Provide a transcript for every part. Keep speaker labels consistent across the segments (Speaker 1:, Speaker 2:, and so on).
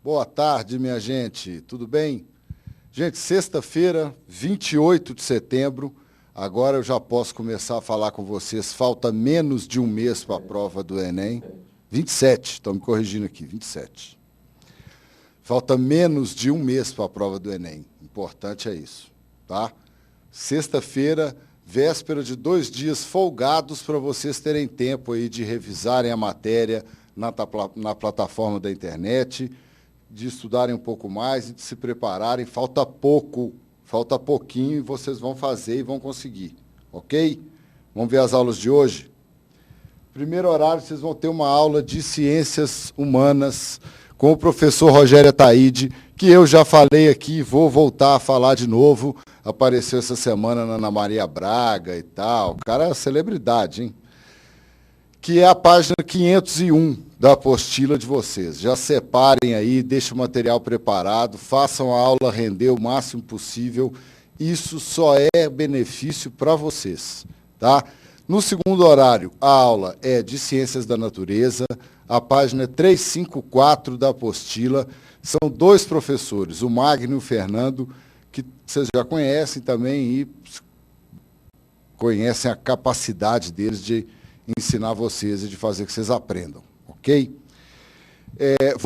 Speaker 1: Boa tarde, minha gente. Tudo bem? Gente, sexta-feira, 28 de setembro. Agora eu já posso começar a falar com vocês. Falta menos de um mês para a prova do Enem. 27, estão me corrigindo aqui, 27. Falta menos de um mês para a prova do Enem. Importante é isso, tá? Sexta-feira, véspera de 2 dias folgados para vocês terem tempo aí de revisarem a matéria na plataforma da internet, de estudarem um pouco mais e de se prepararem. Falta pouquinho e vocês vão fazer e vão conseguir, ok? Vamos ver as aulas de hoje? Primeiro horário, vocês vão ter uma aula de Ciências Humanas com o professor Rogério Ataíde, que eu já falei aqui, vou voltar a falar de novo. Apareceu essa semana na Ana Maria Braga e tal. O cara é celebridade, hein? Que é a página 501 da apostila de vocês. Já separem aí, deixem o material preparado, façam a aula render o máximo possível. Isso só é benefício para vocês, tá? No segundo horário, a aula é de Ciências da Natureza, a página 354 da apostila. São 2 professores, o Magno e o Fernando, que vocês já conhecem também e conhecem a capacidade deles de ensinar vocês e de fazer que vocês aprendam, ok?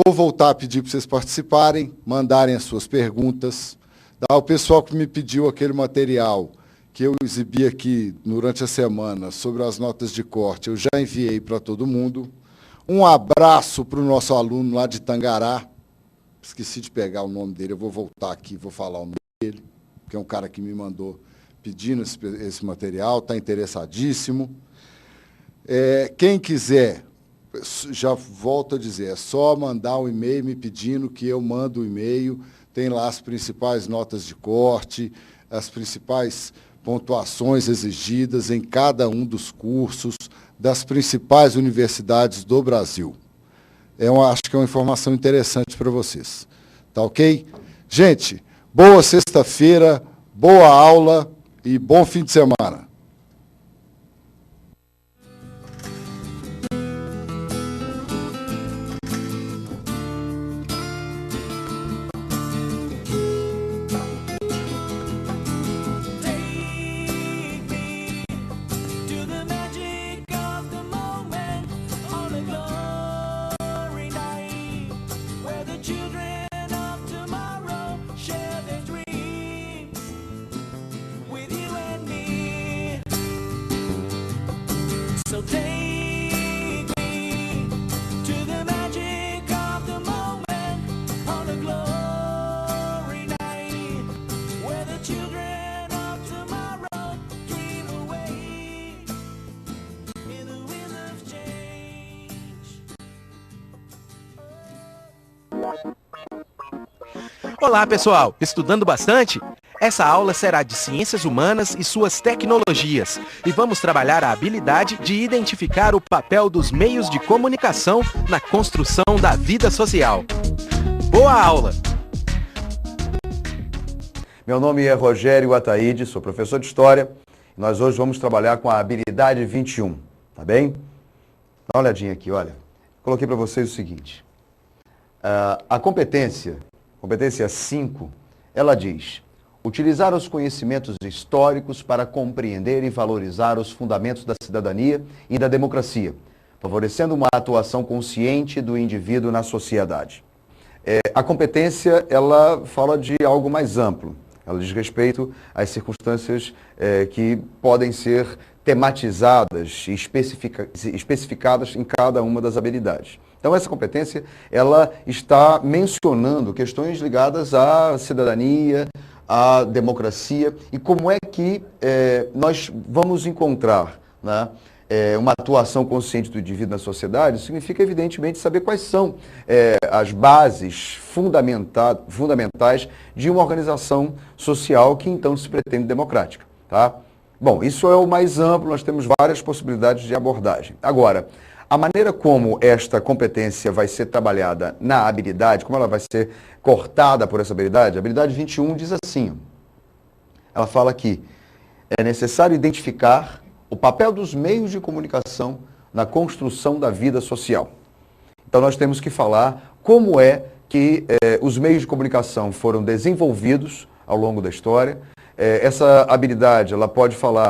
Speaker 1: Vou voltar a pedir para vocês participarem, mandarem as suas perguntas. Tá? O pessoal que me pediu aquele material que eu exibi aqui durante a semana sobre as notas de corte, eu já enviei para todo mundo. Um abraço para o nosso aluno lá de Tangará. Esqueci de pegar o nome dele, eu vou voltar aqui, vou falar o nome dele, que é um cara que me mandou pedindo esse material, está interessadíssimo. Quem quiser, já volto a dizer, é só mandar um e-mail me pedindo que eu mando o e-mail, tem lá as principais notas de corte, as principais pontuações exigidas em cada um dos cursos das principais universidades do Brasil. Acho que é uma informação interessante para vocês. Tá ok? Gente, boa sexta-feira, boa aula e bom fim de semana.
Speaker 2: Olá, pessoal! Estudando bastante? Essa aula será de Ciências Humanas e suas tecnologias, e vamos trabalhar a habilidade de identificar o papel dos meios de comunicação na construção da vida social. Boa aula!
Speaker 3: Meu nome é Rogério Ataíde, sou professor de História, e nós hoje vamos trabalhar com a habilidade 21, tá bem? Dá uma olhadinha aqui, olha. Coloquei para vocês o seguinte. A competência 5, ela diz: utilizar os conhecimentos históricos para compreender e valorizar os fundamentos da cidadania e da democracia, favorecendo uma atuação consciente do indivíduo na sociedade. A competência, ela fala de algo mais amplo. Ela diz respeito às circunstâncias que podem ser tematizadas e especificadas em cada uma das habilidades. Então, essa competência, ela está mencionando questões ligadas à cidadania, à democracia e como é que nós vamos encontrar, né, uma atuação consciente do indivíduo na sociedade. Isso significa, evidentemente, saber quais são as bases fundamentais de uma organização social que, então, se pretende democrática, tá? Bom, isso é o mais amplo, nós temos várias possibilidades de abordagem. Agora, a maneira como esta competência vai ser trabalhada na habilidade, como ela vai ser cortada por essa habilidade, a habilidade 21 diz assim, ela fala que é necessário identificar o papel dos meios de comunicação na construção da vida social. Então nós temos que falar como é que os meios de comunicação foram desenvolvidos ao longo da história. Essa habilidade ela pode falar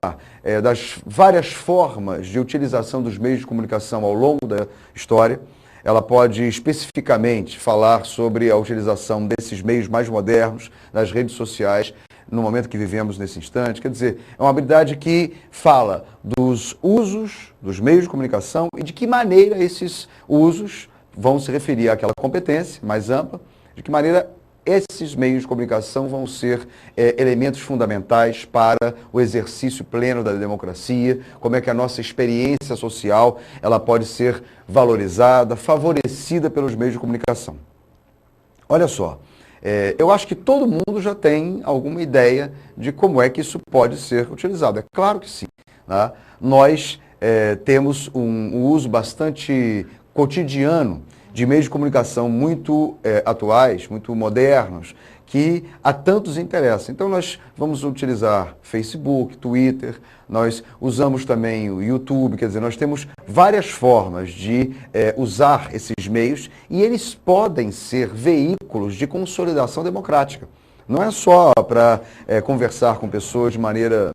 Speaker 3: das várias formas de utilização dos meios de comunicação ao longo da história. Ela pode especificamente falar sobre a utilização desses meios mais modernos, das redes sociais, no momento que vivemos nesse instante. Quer dizer, é uma habilidade que fala dos usos dos meios de comunicação e de que maneira esses usos vão se referir àquela competência mais ampla, de que maneira esses meios de comunicação vão ser elementos fundamentais para o exercício pleno da democracia, como é que a nossa experiência social ela pode ser valorizada, favorecida pelos meios de comunicação. Olha só, eu acho que todo mundo já tem alguma ideia de como é que isso pode ser utilizado. É claro que sim. Né? Nós temos um uso bastante cotidiano de meios de comunicação muito atuais, muito modernos, que a tantos interessam. Então nós vamos utilizar Facebook, Twitter, nós usamos também o YouTube, quer dizer, nós temos várias formas de usar esses meios e eles podem ser veículos de consolidação democrática. Não é só para conversar com pessoas de maneira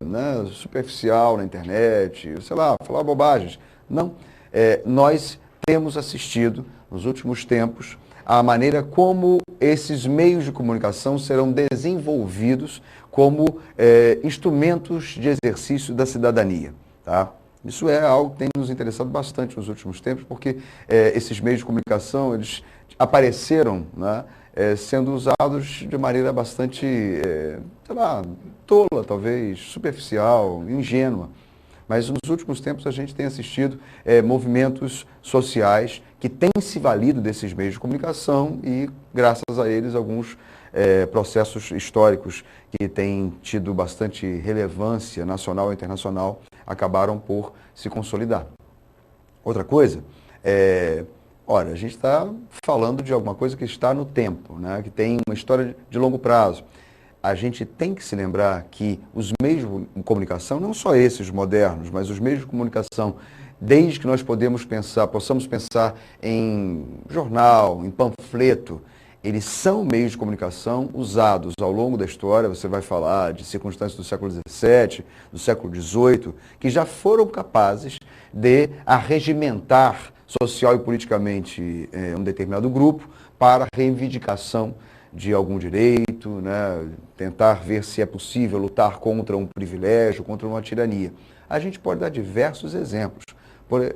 Speaker 3: superficial na internet, sei lá, falar bobagens. Não. Nós temos assistido nos últimos tempos, a maneira como esses meios de comunicação serão desenvolvidos como instrumentos de exercício da cidadania. Tá? Isso é algo que tem nos interessado bastante nos últimos tempos, porque esses meios de comunicação eles apareceram, né, sendo usados de maneira bastante, sei lá, tola, talvez, superficial, ingênua. Mas nos últimos tempos a gente tem assistido movimentos sociais que têm se valido desses meios de comunicação e, graças a eles, alguns processos históricos que têm tido bastante relevância nacional e internacional acabaram por se consolidar. Outra coisa, olha, a gente está falando de alguma coisa que está no tempo, né, que tem uma história de longo prazo. A gente tem que se lembrar que os meios de comunicação, não só esses modernos, mas os meios de comunicação, desde que nós possamos pensar em jornal, em panfleto, eles são meios de comunicação usados ao longo da história. Você vai falar de circunstâncias do século XVII, do século XVIII, que já foram capazes de arregimentar social e politicamente um determinado grupo para reivindicação de algum direito, né? Tentar ver se é possível lutar contra um privilégio, contra uma tirania. A gente pode dar diversos exemplos.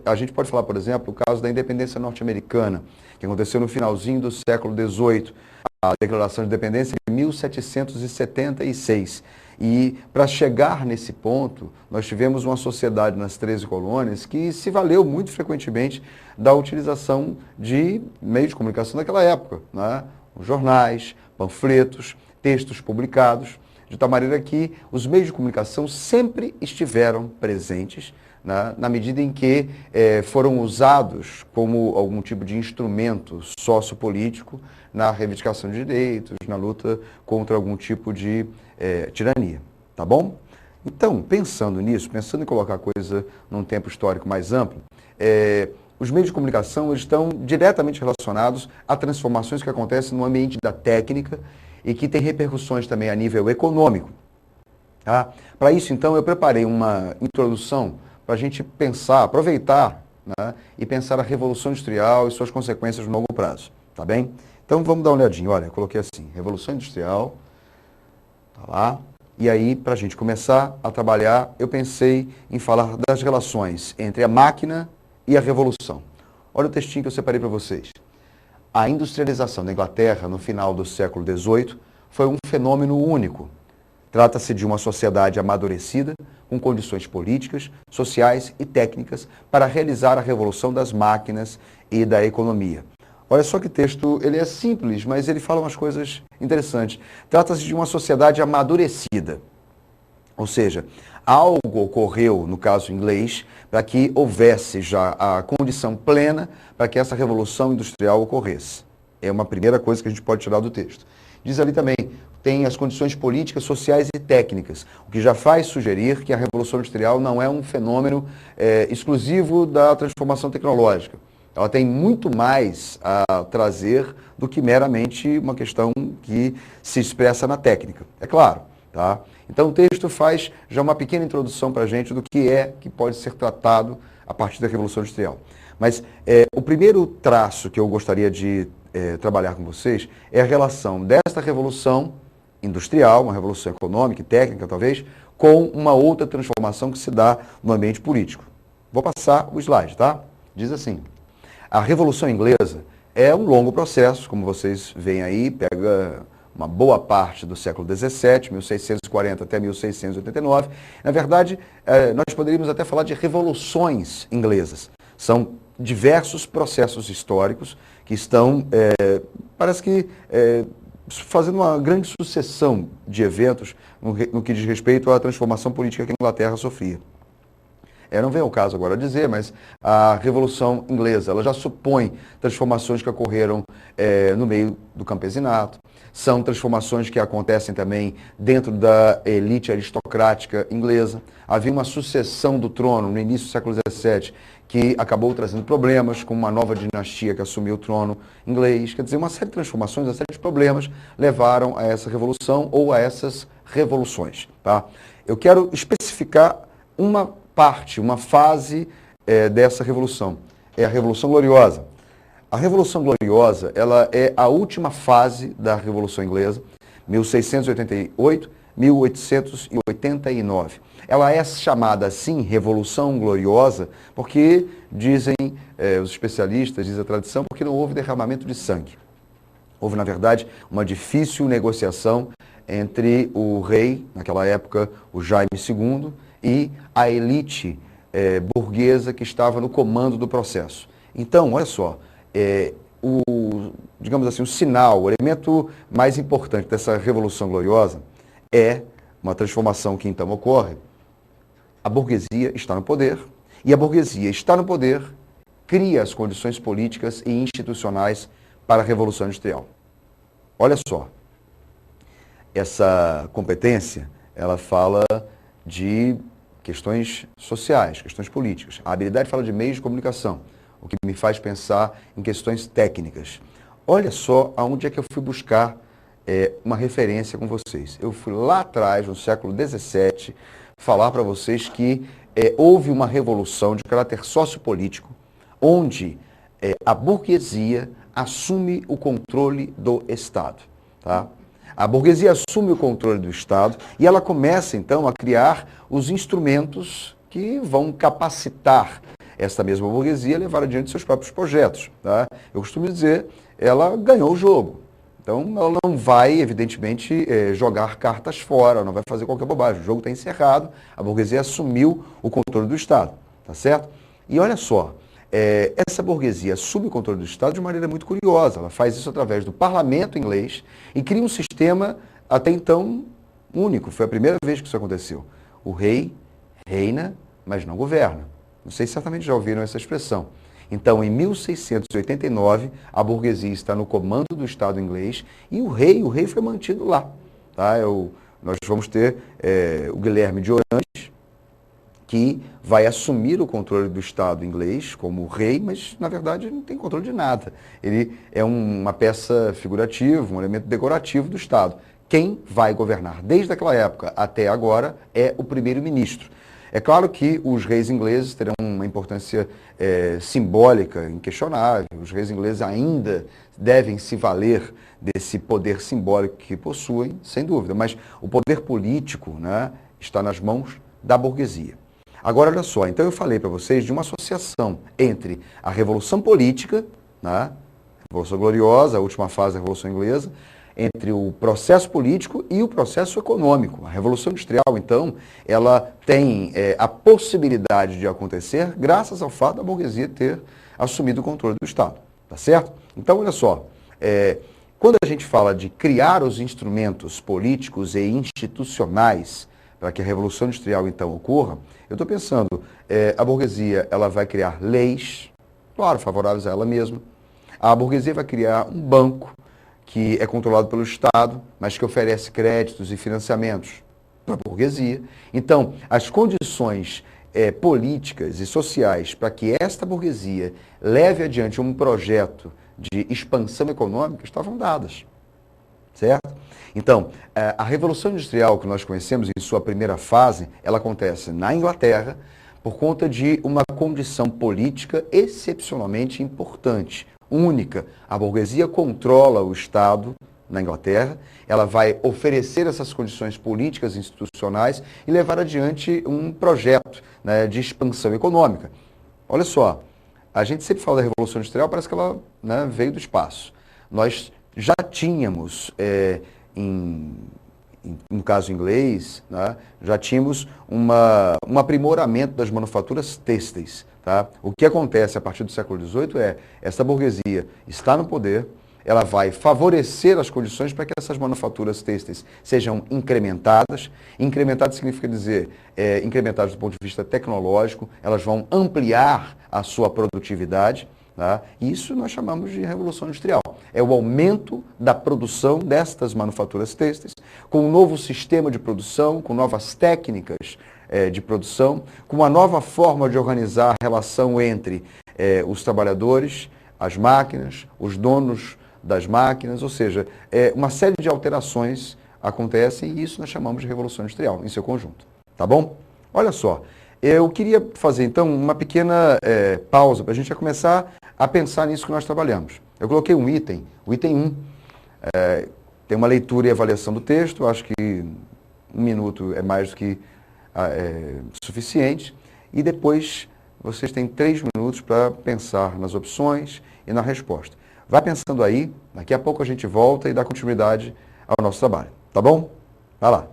Speaker 3: A gente pode falar, por exemplo, o caso da independência norte-americana, que aconteceu no finalzinho do século XVIII, a Declaração de Independência de 1776. E para chegar nesse ponto, nós tivemos uma sociedade nas 13 colônias que se valeu muito frequentemente da utilização de meios de comunicação daquela época, né? Jornais, panfletos, textos publicados, de tal maneira que os meios de comunicação sempre estiveram presentes, né, na medida em que foram usados como algum tipo de instrumento sociopolítico na reivindicação de direitos, na luta contra algum tipo de tirania. Tá bom? Então, pensando nisso, pensando em colocar a coisa num tempo histórico mais amplo, os meios de comunicação eles estão diretamente relacionados a transformações que acontecem no ambiente da técnica e que têm repercussões também a nível econômico. Tá? Para isso, então, eu preparei uma introdução para a gente pensar, aproveitar, né, e pensar a Revolução Industrial e suas consequências no longo prazo. Tá bem? Então, vamos dar uma olhadinha. Olha, eu coloquei assim, Revolução Industrial, tá lá. E aí, para a gente começar a trabalhar, eu pensei em falar das relações entre a máquina e a revolução. Olha o textinho que eu separei para vocês. A industrialização da Inglaterra no final do século XVIII foi um fenômeno único. Trata-se de uma sociedade amadurecida, com condições políticas, sociais e técnicas para realizar a revolução das máquinas e da economia. Olha só que texto, ele é simples, mas ele fala umas coisas interessantes. Trata-se de uma sociedade amadurecida. Ou seja, algo ocorreu, no caso inglês, para que houvesse já a condição plena para que essa revolução industrial ocorresse. É uma primeira coisa que a gente pode tirar do texto. Diz ali também, tem as condições políticas, sociais e técnicas, o que já faz sugerir que a revolução industrial não é um fenômeno exclusivo da transformação tecnológica. Ela tem muito mais a trazer do que meramente uma questão que se expressa na técnica, é claro. Tá? Então o texto faz já uma pequena introdução para a gente do que pode ser tratado a partir da Revolução Industrial. Mas o primeiro traço que eu gostaria de trabalhar com vocês é a relação desta Revolução Industrial, uma revolução econômica e técnica talvez, com uma outra transformação que se dá no ambiente político. Vou passar o slide, tá? Diz assim: a Revolução Inglesa é um longo processo, como vocês veem aí, pega uma boa parte do século XVII, 1640 até 1689. Na verdade, nós poderíamos até falar de revoluções inglesas. São diversos processos históricos que estão, parece que, fazendo uma grande sucessão de eventos no que diz respeito à transformação política que a Inglaterra sofria. Não vem ao caso agora dizer, mas a Revolução Inglesa ela já supõe transformações que ocorreram no meio do campesinato. São transformações que acontecem também dentro da elite aristocrática inglesa. Havia uma sucessão do trono no início do século XVII que acabou trazendo problemas, com uma nova dinastia que assumiu o trono inglês. Quer dizer, uma série de transformações, uma série de problemas levaram a essa revolução ou a essas revoluções. Tá? Eu quero especificar uma parte, uma fase dessa revolução. É a Revolução Gloriosa. A Revolução Gloriosa, ela é a última fase da Revolução Inglesa, 1688, 1889. Ela é chamada assim, Revolução Gloriosa, porque dizem os especialistas, diz a tradição, porque não houve derramamento de sangue. Houve, na verdade, uma difícil negociação entre o rei, naquela época, o Jaime II, e a elite burguesa que estava no comando do processo. Então, olha só, digamos assim, o sinal, o elemento mais importante dessa Revolução Gloriosa é uma transformação que então ocorre. A burguesia está no poder, e a burguesia está no poder, cria as condições políticas e institucionais para a Revolução Industrial. Olha só, essa competência, ela fala de questões sociais, questões políticas. A habilidade fala de meios de comunicação, o que me faz pensar em questões técnicas. Olha só aonde é que eu fui buscar uma referência com vocês. Eu fui lá atrás, no século XVII, falar para vocês que houve uma revolução de caráter sociopolítico, onde a burguesia assume o controle do Estado. Tá? A burguesia assume o controle do Estado e ela começa, então, a criar os instrumentos que vão capacitar essa mesma burguesia a levar adiante seus próprios projetos. Tá? Eu costumo dizer, ela ganhou o jogo. Então, ela não vai, evidentemente, jogar cartas fora, não vai fazer qualquer bobagem. O jogo está encerrado, a burguesia assumiu o controle do Estado. Tá certo? E olha só, essa burguesia assume o controle do Estado de maneira muito curiosa. Ela faz isso através do parlamento inglês e cria um sistema até então único. Foi a primeira vez que isso aconteceu. O rei reina, mas não governa. Vocês certamente já ouviram essa expressão. Então, em 1689, a burguesia está no comando do Estado inglês e o rei foi mantido lá. Tá? Nós vamos ter o Guilherme de Orange, que vai assumir o controle do Estado inglês como rei, mas, na verdade, não tem controle de nada. Ele é uma peça figurativa, um elemento decorativo do Estado. Quem vai governar desde aquela época até agora é o primeiro-ministro. É claro que os reis ingleses terão uma importância simbólica inquestionável. Os reis ingleses ainda devem se valer desse poder simbólico que possuem, sem dúvida. Mas o poder político, né, está nas mãos da burguesia. Agora, olha só, então eu falei para vocês de uma associação entre a Revolução Política, né, a Revolução Gloriosa, a última fase da Revolução Inglesa, entre o processo político e o processo econômico. A Revolução Industrial, então, ela tem a possibilidade de acontecer graças ao fato da burguesia ter assumido o controle do Estado. Tá certo? Então, olha só, quando a gente fala de criar os instrumentos políticos e institucionais para que a Revolução Industrial, então, ocorra, eu estou pensando, a burguesia ela vai criar leis, claro, favoráveis a ela mesma. A burguesia vai criar um banco que é controlado pelo Estado, mas que oferece créditos e financiamentos para a burguesia. Então, as condições políticas e sociais para que esta burguesia leve adiante um projeto de expansão econômica estavam dadas, certo? Então, a Revolução Industrial que nós conhecemos em sua primeira fase, ela acontece na Inglaterra por conta de uma condição política excepcionalmente importante, única. A burguesia controla o Estado na Inglaterra, ela vai oferecer essas condições políticas e institucionais e levar adiante um projeto, né, de expansão econômica. Olha só, a gente sempre fala da Revolução Industrial, parece que ela, né, veio do espaço. Nós já tínhamos, no caso inglês, né, já tínhamos um aprimoramento das manufaturas têxteis. Tá? O que acontece a partir do século XVIII é, essa burguesia está no poder, ela vai favorecer as condições para que essas manufaturas têxteis sejam incrementadas. Incrementadas significa dizer, incrementadas do ponto de vista tecnológico, elas vão ampliar a sua produtividade. Tá? E isso nós chamamos de Revolução Industrial. É o aumento da produção destas manufaturas têxteis, com um novo sistema de produção, com novas técnicas de produção, com uma nova forma de organizar a relação entre os trabalhadores, as máquinas, os donos das máquinas, ou seja, uma série de alterações acontecem e isso nós chamamos de Revolução Industrial, em seu conjunto. Tá bom? Olha só, eu queria fazer então uma pequena pausa para a gente já começar a pensar nisso que nós trabalhamos. Eu coloquei um item, o item 1, tem uma leitura e avaliação do texto, acho que 1 minuto é mais do que suficiente, e depois vocês têm 3 minutos para pensar nas opções e na resposta. Vai pensando aí, daqui a pouco a gente volta e dá continuidade ao nosso trabalho, tá bom? Vai lá.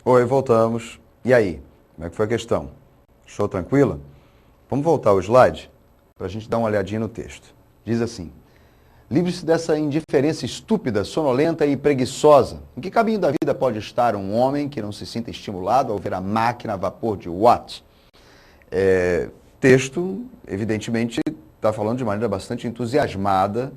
Speaker 3: Oi, voltamos. E aí, como é que foi a questão? Show tranquila? Vamos voltar ao slide para a gente dar uma olhadinha no texto. Diz assim: livre-se dessa indiferença estúpida, sonolenta e preguiçosa. Em que caminho da vida pode estar um homem que não se sinta estimulado ao ver a máquina a vapor de Watt? Texto, evidentemente, está falando de maneira bastante entusiasmada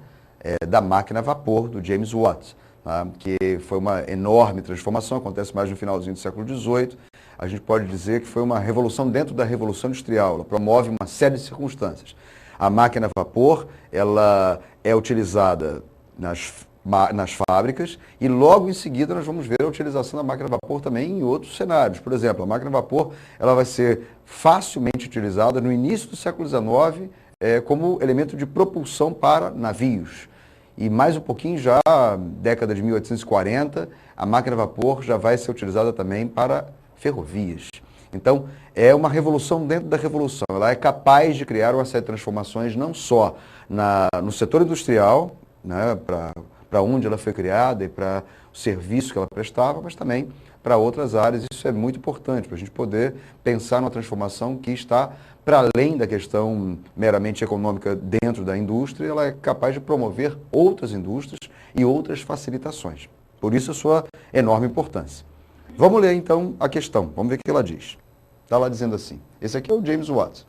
Speaker 3: da máquina a vapor do James Watt, tá? Que foi uma enorme transformação, acontece mais no finalzinho do século XVIII. A gente pode dizer que foi uma revolução dentro da Revolução Industrial. Ela promove uma série de circunstâncias. A máquina a vapor, ela é utilizada nas fábricas e logo em seguida nós vamos ver a utilização da máquina a vapor também em outros cenários. Por exemplo, a máquina a vapor ela vai ser facilmente utilizada no início do século XIX como elemento de propulsão para navios. E mais um pouquinho já, década de 1840, a máquina a vapor já vai ser utilizada também para ferrovias. Então, é uma revolução dentro da revolução. Ela é capaz de criar uma série de transformações não só no setor industrial, né, para onde ela foi criada e para o serviço que ela prestava, mas também para outras áreas. Isso é muito importante para a gente poder pensar numa transformação que está para além da questão meramente econômica dentro da indústria. Ela é capaz de promover outras indústrias e outras facilitações. Por isso a sua enorme importância. Vamos ler então a questão, vamos ver o que ela diz. Está lá dizendo assim, esse aqui é o James Watt.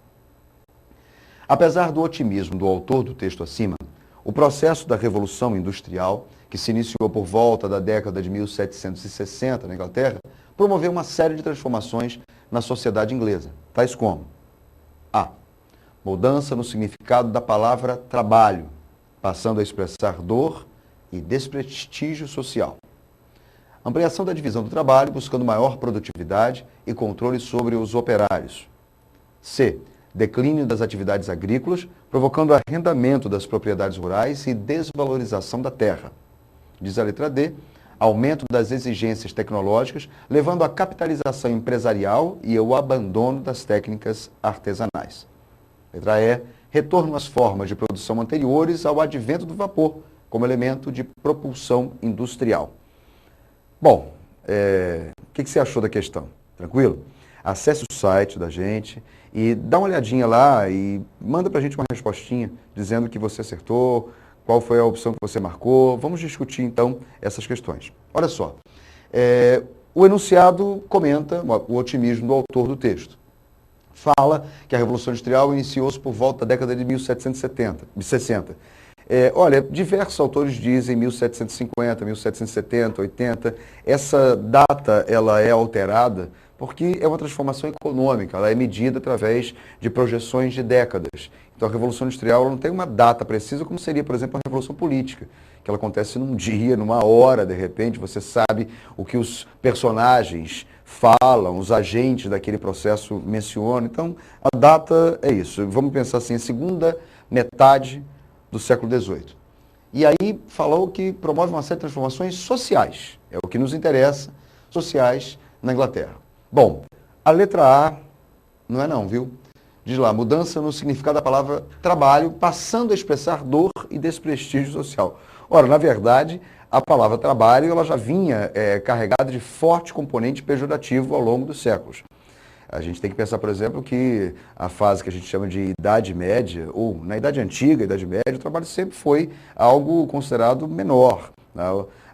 Speaker 3: Apesar do otimismo do autor do texto acima, o processo da Revolução Industrial, que se iniciou por volta da década de 1760 na Inglaterra, promoveu uma série de transformações na sociedade inglesa, tais como: A. Mudança no significado da palavra trabalho, passando a expressar dor e desprestígio social. Ampliação da divisão do trabalho, buscando maior produtividade e controle sobre os operários. C. Declínio das atividades agrícolas, provocando arrendamento das propriedades rurais e desvalorização da terra. Diz a letra D. Aumento das exigências tecnológicas, levando à capitalização empresarial e ao abandono das técnicas artesanais. Letra E. Retorno às formas de produção anteriores ao advento do vapor, como elemento de propulsão industrial. Bom, o que você achou da questão? Tranquilo? Acesse o site da gente e dá uma olhadinha lá e manda para a gente uma respostinha dizendo que você acertou, qual foi a opção que você marcou. Vamos discutir então essas questões. Olha só, o enunciado comenta o otimismo do autor do texto. Fala que a Revolução Industrial iniciou-se por volta da década de 1760. Olha, diversos autores dizem 1750, 1770, 80. Essa data ela é alterada porque é uma transformação econômica, ela é medida através de projeções de décadas. Então a Revolução Industrial não tem uma data precisa, como seria, por exemplo, a Revolução Política, que ela acontece num dia, numa hora, de repente, você sabe o que os personagens falam, os agentes daquele processo mencionam. Então a data é isso. Vamos pensar assim, a segunda metade do século XVIII. E aí falou que promove uma série de transformações sociais, é o que nos interessa, sociais na Inglaterra. Bom, a letra A não é não, viu? Diz lá, mudança no significado da palavra trabalho, passando a expressar dor e desprestígio social. Ora, na verdade, a palavra trabalho ela já vinha carregada de forte componente pejorativo ao longo dos séculos. A gente tem que pensar, por exemplo, que a fase que a gente chama de Idade Média, ou na Idade Antiga, Idade Média, o trabalho sempre foi algo considerado menor, né?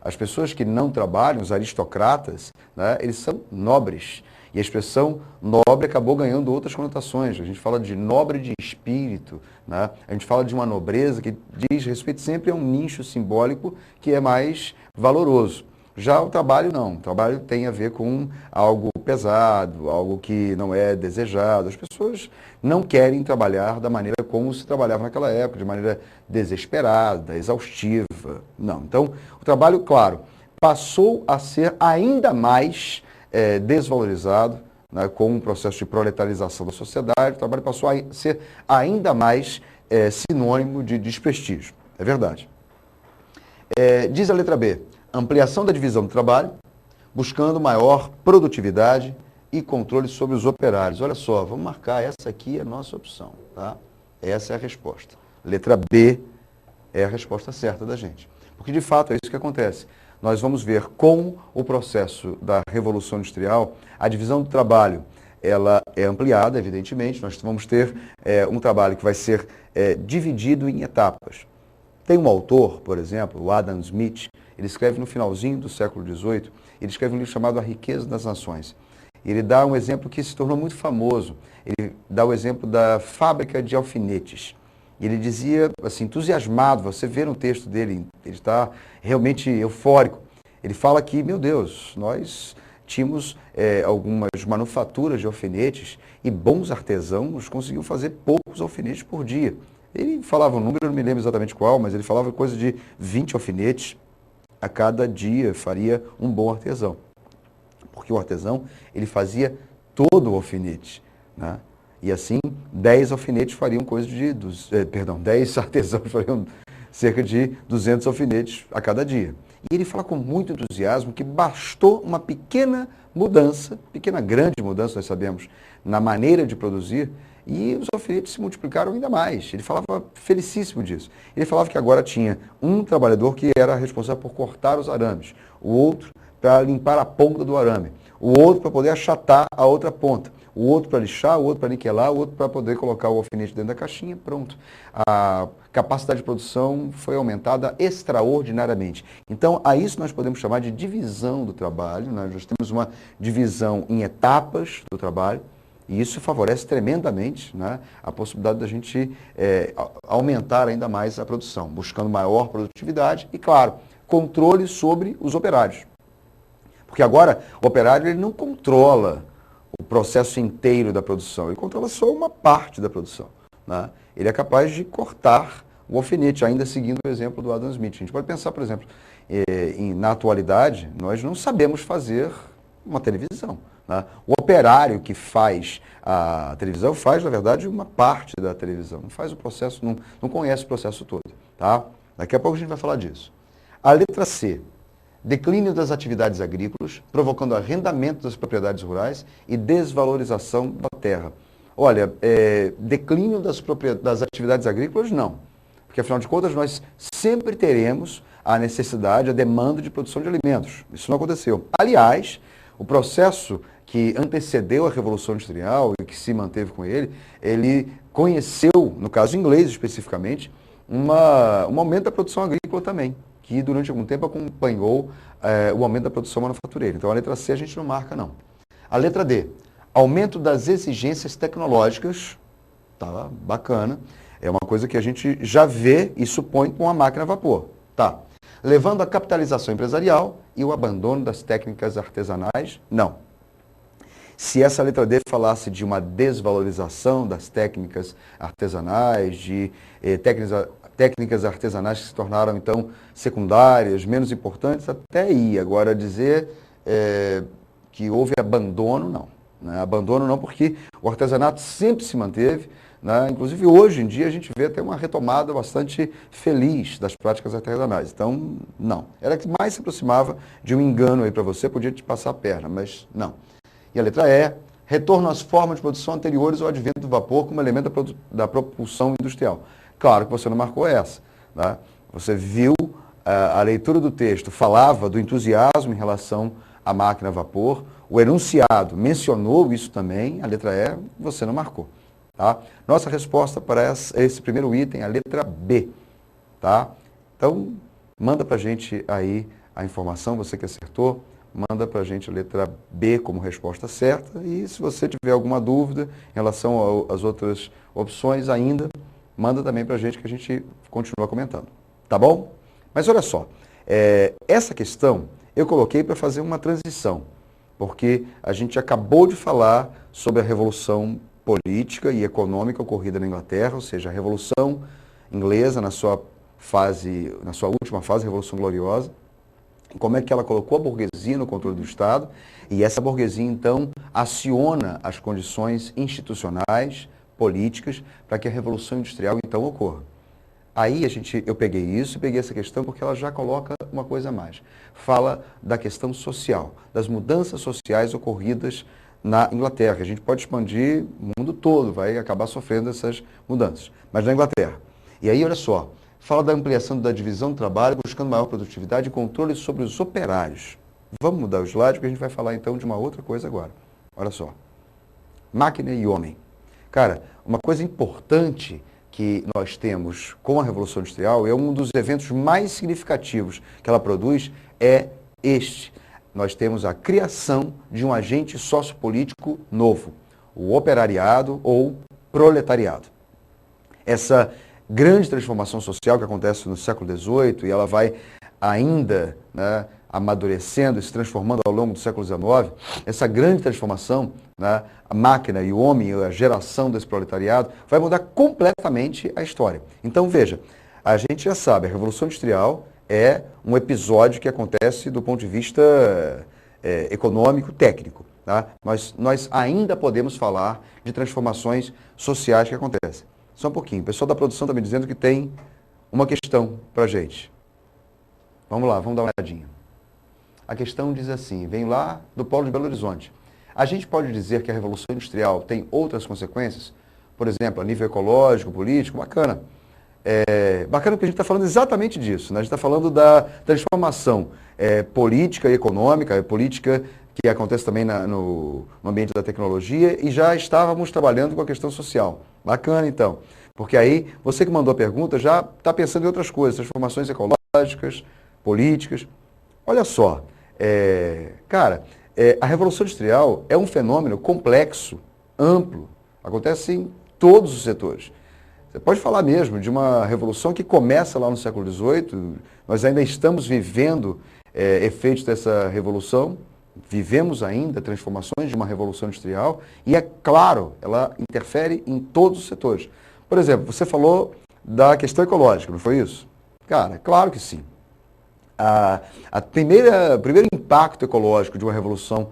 Speaker 3: As pessoas que não trabalham, os aristocratas, né, eles são nobres. E a expressão nobre acabou ganhando outras conotações. A gente fala de nobre de espírito, né? A gente fala de uma nobreza que diz respeito sempre a um nicho simbólico que é mais valoroso. Já o trabalho não, o trabalho tem a ver com algo pesado, algo que não é desejado. As pessoas não querem trabalhar da maneira como se trabalhava naquela época, de maneira desesperada, exaustiva. Não. Então, o trabalho, claro, passou a ser ainda mais desvalorizado, né, com o processo de proletarização da sociedade. O trabalho passou a ser ainda mais sinônimo de desprestígio. É verdade. Diz a letra B. Ampliação da divisão do trabalho, buscando maior produtividade e controle sobre os operários. Olha só, vamos marcar, essa aqui é a nossa opção, tá? Essa é a resposta. Letra B é a resposta certa da gente. Porque, de fato, é isso que acontece. nós vamos ver como o processo da Revolução Industrial, a divisão do trabalho, ela é ampliada, evidentemente. Nós vamos ter um trabalho que vai ser dividido em etapas. Tem um autor, por exemplo, o Adam Smith, ele escreve no finalzinho do século XVIII, ele escreve um livro chamado A Riqueza das Nações. Ele dá um exemplo que se tornou muito famoso. Ele dá o exemplo da fábrica de alfinetes. Ele dizia, assim, entusiasmado, você vê no texto dele, ele está realmente eufórico. Ele fala que, meu Deus, nós tínhamos algumas manufaturas de alfinetes e bons artesãos conseguiam fazer poucos alfinetes por dia. Ele falava um número, eu não me lembro exatamente qual, mas ele falava coisa de 20 alfinetes a cada dia faria um bom artesão. Porque o artesão, ele fazia todo o alfinete, né? E assim, 10 alfinetes fariam coisa de... 10 artesãos fariam cerca de 200 alfinetes a cada dia. E ele fala com muito entusiasmo que bastou uma pequena mudança, grande mudança, nós sabemos, na maneira de produzir, e os alfinetes se multiplicaram ainda mais. Ele falava felicíssimo disso. Ele falava que agora tinha um trabalhador que era responsável por cortar os arames, o outro para limpar a ponta do arame, o outro para poder achatar a outra ponta, o outro para lixar, o outro para niquelar, o outro para poder colocar o alfinete dentro da caixinha, pronto. A capacidade de produção foi aumentada extraordinariamente. Então, a isso nós podemos chamar de divisão do trabalho, né? Nós temos uma divisão em etapas do trabalho, e isso favorece tremendamente, né, a possibilidade da gente aumentar ainda mais a produção, buscando maior produtividade e, claro, controle sobre os operários. Porque agora o operário ele não controla o processo inteiro da produção, ele controla só uma parte da produção, né? Ele é capaz de cortar o alfinete, ainda seguindo o exemplo do Adam Smith. A gente pode pensar, por exemplo, na atualidade, nós não sabemos fazer uma televisão, né? O operário que faz a televisão faz, na verdade, uma parte da televisão, não faz o processo, não conhece o processo todo, tá? Daqui a pouco a gente vai falar disso. A letra C. Declínio das atividades agrícolas, provocando arrendamento das propriedades rurais e desvalorização da terra. Olha, declínio das atividades agrícolas, não. Porque, afinal de contas, nós sempre teremos a necessidade, a demanda de produção de alimentos. Isso não aconteceu. Aliás, o processo que antecedeu a Revolução Industrial e que se manteve com ele conheceu, no caso inglês especificamente, um aumento da produção agrícola também, que durante algum tempo acompanhou o aumento da produção manufatureira. Então a letra C a gente não marca, não. A letra D, aumento das exigências tecnológicas, tá bacana, é uma coisa que a gente já vê e supõe com a máquina a vapor, tá. Levando à capitalização empresarial e o abandono das técnicas artesanais, não. Se essa letra D falasse de uma desvalorização das técnicas artesanais, de técnicas artesanais que se tornaram, então, secundárias, menos importantes, até ia. Agora, dizer que houve abandono, não. Né? Abandono não, porque o artesanato sempre se manteve, né? Inclusive, hoje em dia, a gente vê até uma retomada bastante feliz das práticas artesanais. Então, não. Era que mais se aproximava de um engano aí para você, podia te passar a perna, mas não. E a letra E, retorno às formas de produção anteriores ao advento do vapor como elemento da propulsão industrial. Claro que você não marcou essa, né? Você viu a leitura do texto, falava do entusiasmo em relação à máquina a vapor, o enunciado mencionou isso também, a letra E, você não marcou. Tá? Nossa resposta para esse primeiro item, a letra B. Tá? Então, manda para a gente aí a informação, você que acertou, manda para a gente a letra B como resposta certa, e se você tiver alguma dúvida em relação às outras opções ainda, manda também para a gente que a gente continua comentando. Tá bom? Mas olha só, essa questão eu coloquei para fazer uma transição, porque a gente acabou de falar sobre a Revolução Política e Econômica ocorrida na Inglaterra, ou seja, a Revolução Inglesa na sua última fase, a Revolução Gloriosa, como é que ela colocou a burguesia no controle do Estado, e essa burguesia, então, aciona as condições institucionais, políticas, para que a Revolução Industrial, então, ocorra. Aí eu peguei isso e peguei essa questão porque ela já coloca uma coisa a mais. Fala da questão social, das mudanças sociais ocorridas na Inglaterra. A gente pode expandir o mundo todo, vai acabar sofrendo essas mudanças. Mas na Inglaterra. E aí, olha só, fala da ampliação da divisão do trabalho, buscando maior produtividade e controle sobre os operários. Vamos mudar o slide, porque a gente vai falar então de uma outra coisa agora. Olha só. Máquina e homem. Cara, uma coisa importante que nós temos com a Revolução Industrial é um dos eventos mais significativos que ela produz é este. Nós temos a criação de um agente sociopolítico novo, o operariado ou proletariado. Essa grande transformação social que acontece no século XVIII e ela vai ainda, né, amadurecendo e se transformando ao longo do século XIX, essa grande transformação, né, a máquina e o homem, a geração desse proletariado, vai mudar completamente a história. Então, veja, a gente já sabe, a Revolução Industrial é um episódio que acontece do ponto de vista econômico, técnico. Tá? Nós ainda podemos falar de transformações sociais que acontecem. Só um pouquinho. O pessoal da produção está me dizendo que tem uma questão para a gente. Vamos lá, vamos dar uma olhadinha. A questão diz assim, vem lá do Polo de Belo Horizonte. A gente pode dizer que a Revolução Industrial tem outras consequências? Por exemplo, a nível ecológico, político, bacana. Bacana porque a gente está falando exatamente disso, né? A gente está falando da transformação política e econômica, política que acontece também no ambiente da tecnologia e já estávamos trabalhando com a questão social. Bacana, então. Porque aí, você que mandou a pergunta já está pensando em outras coisas, transformações ecológicas, políticas. Olha só, a Revolução Industrial é um fenômeno complexo, amplo, acontece em todos os setores. Você pode falar mesmo de uma revolução que começa lá no século XVIII, nós ainda estamos vivendo efeitos dessa revolução, vivemos ainda transformações de uma revolução industrial e, é claro, ela interfere em todos os setores. Por exemplo, você falou da questão ecológica, não foi isso? Cara, claro que sim. O primeiro impacto ecológico de uma revolução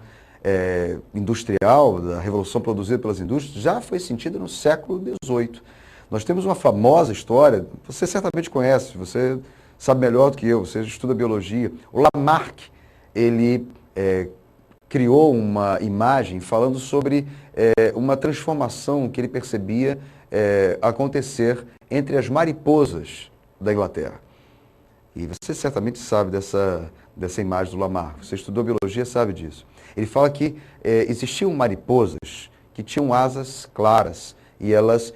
Speaker 3: industrial, da revolução produzida pelas indústrias, já foi sentido no século XVIII. Nós temos uma famosa história, você certamente conhece, você sabe melhor do que eu, você estuda biologia. O Lamarck, ele criou uma imagem falando sobre uma transformação que ele percebia acontecer entre as mariposas da Inglaterra. E você certamente sabe dessa imagem do Lamarck, você estudou biologia, sabe disso. Ele fala que existiam mariposas que tinham asas claras e elas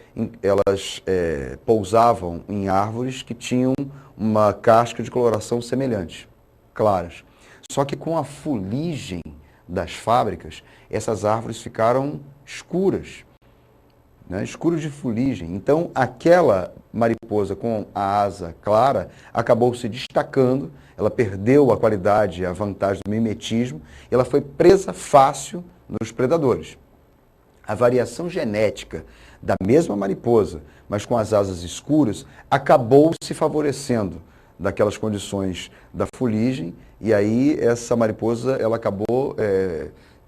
Speaker 3: pousavam em árvores que tinham uma casca de coloração semelhante, claras. Só que com a fuligem das fábricas, essas árvores ficaram escuras, né? Escuras de fuligem. Então, aquela mariposa com a asa clara acabou se destacando, ela perdeu a qualidade, a vantagem do mimetismo, e ela foi presa fácil nos predadores. A variação genética da mesma mariposa, mas com as asas escuras, acabou se favorecendo daquelas condições da fuligem, e aí essa mariposa ela acabou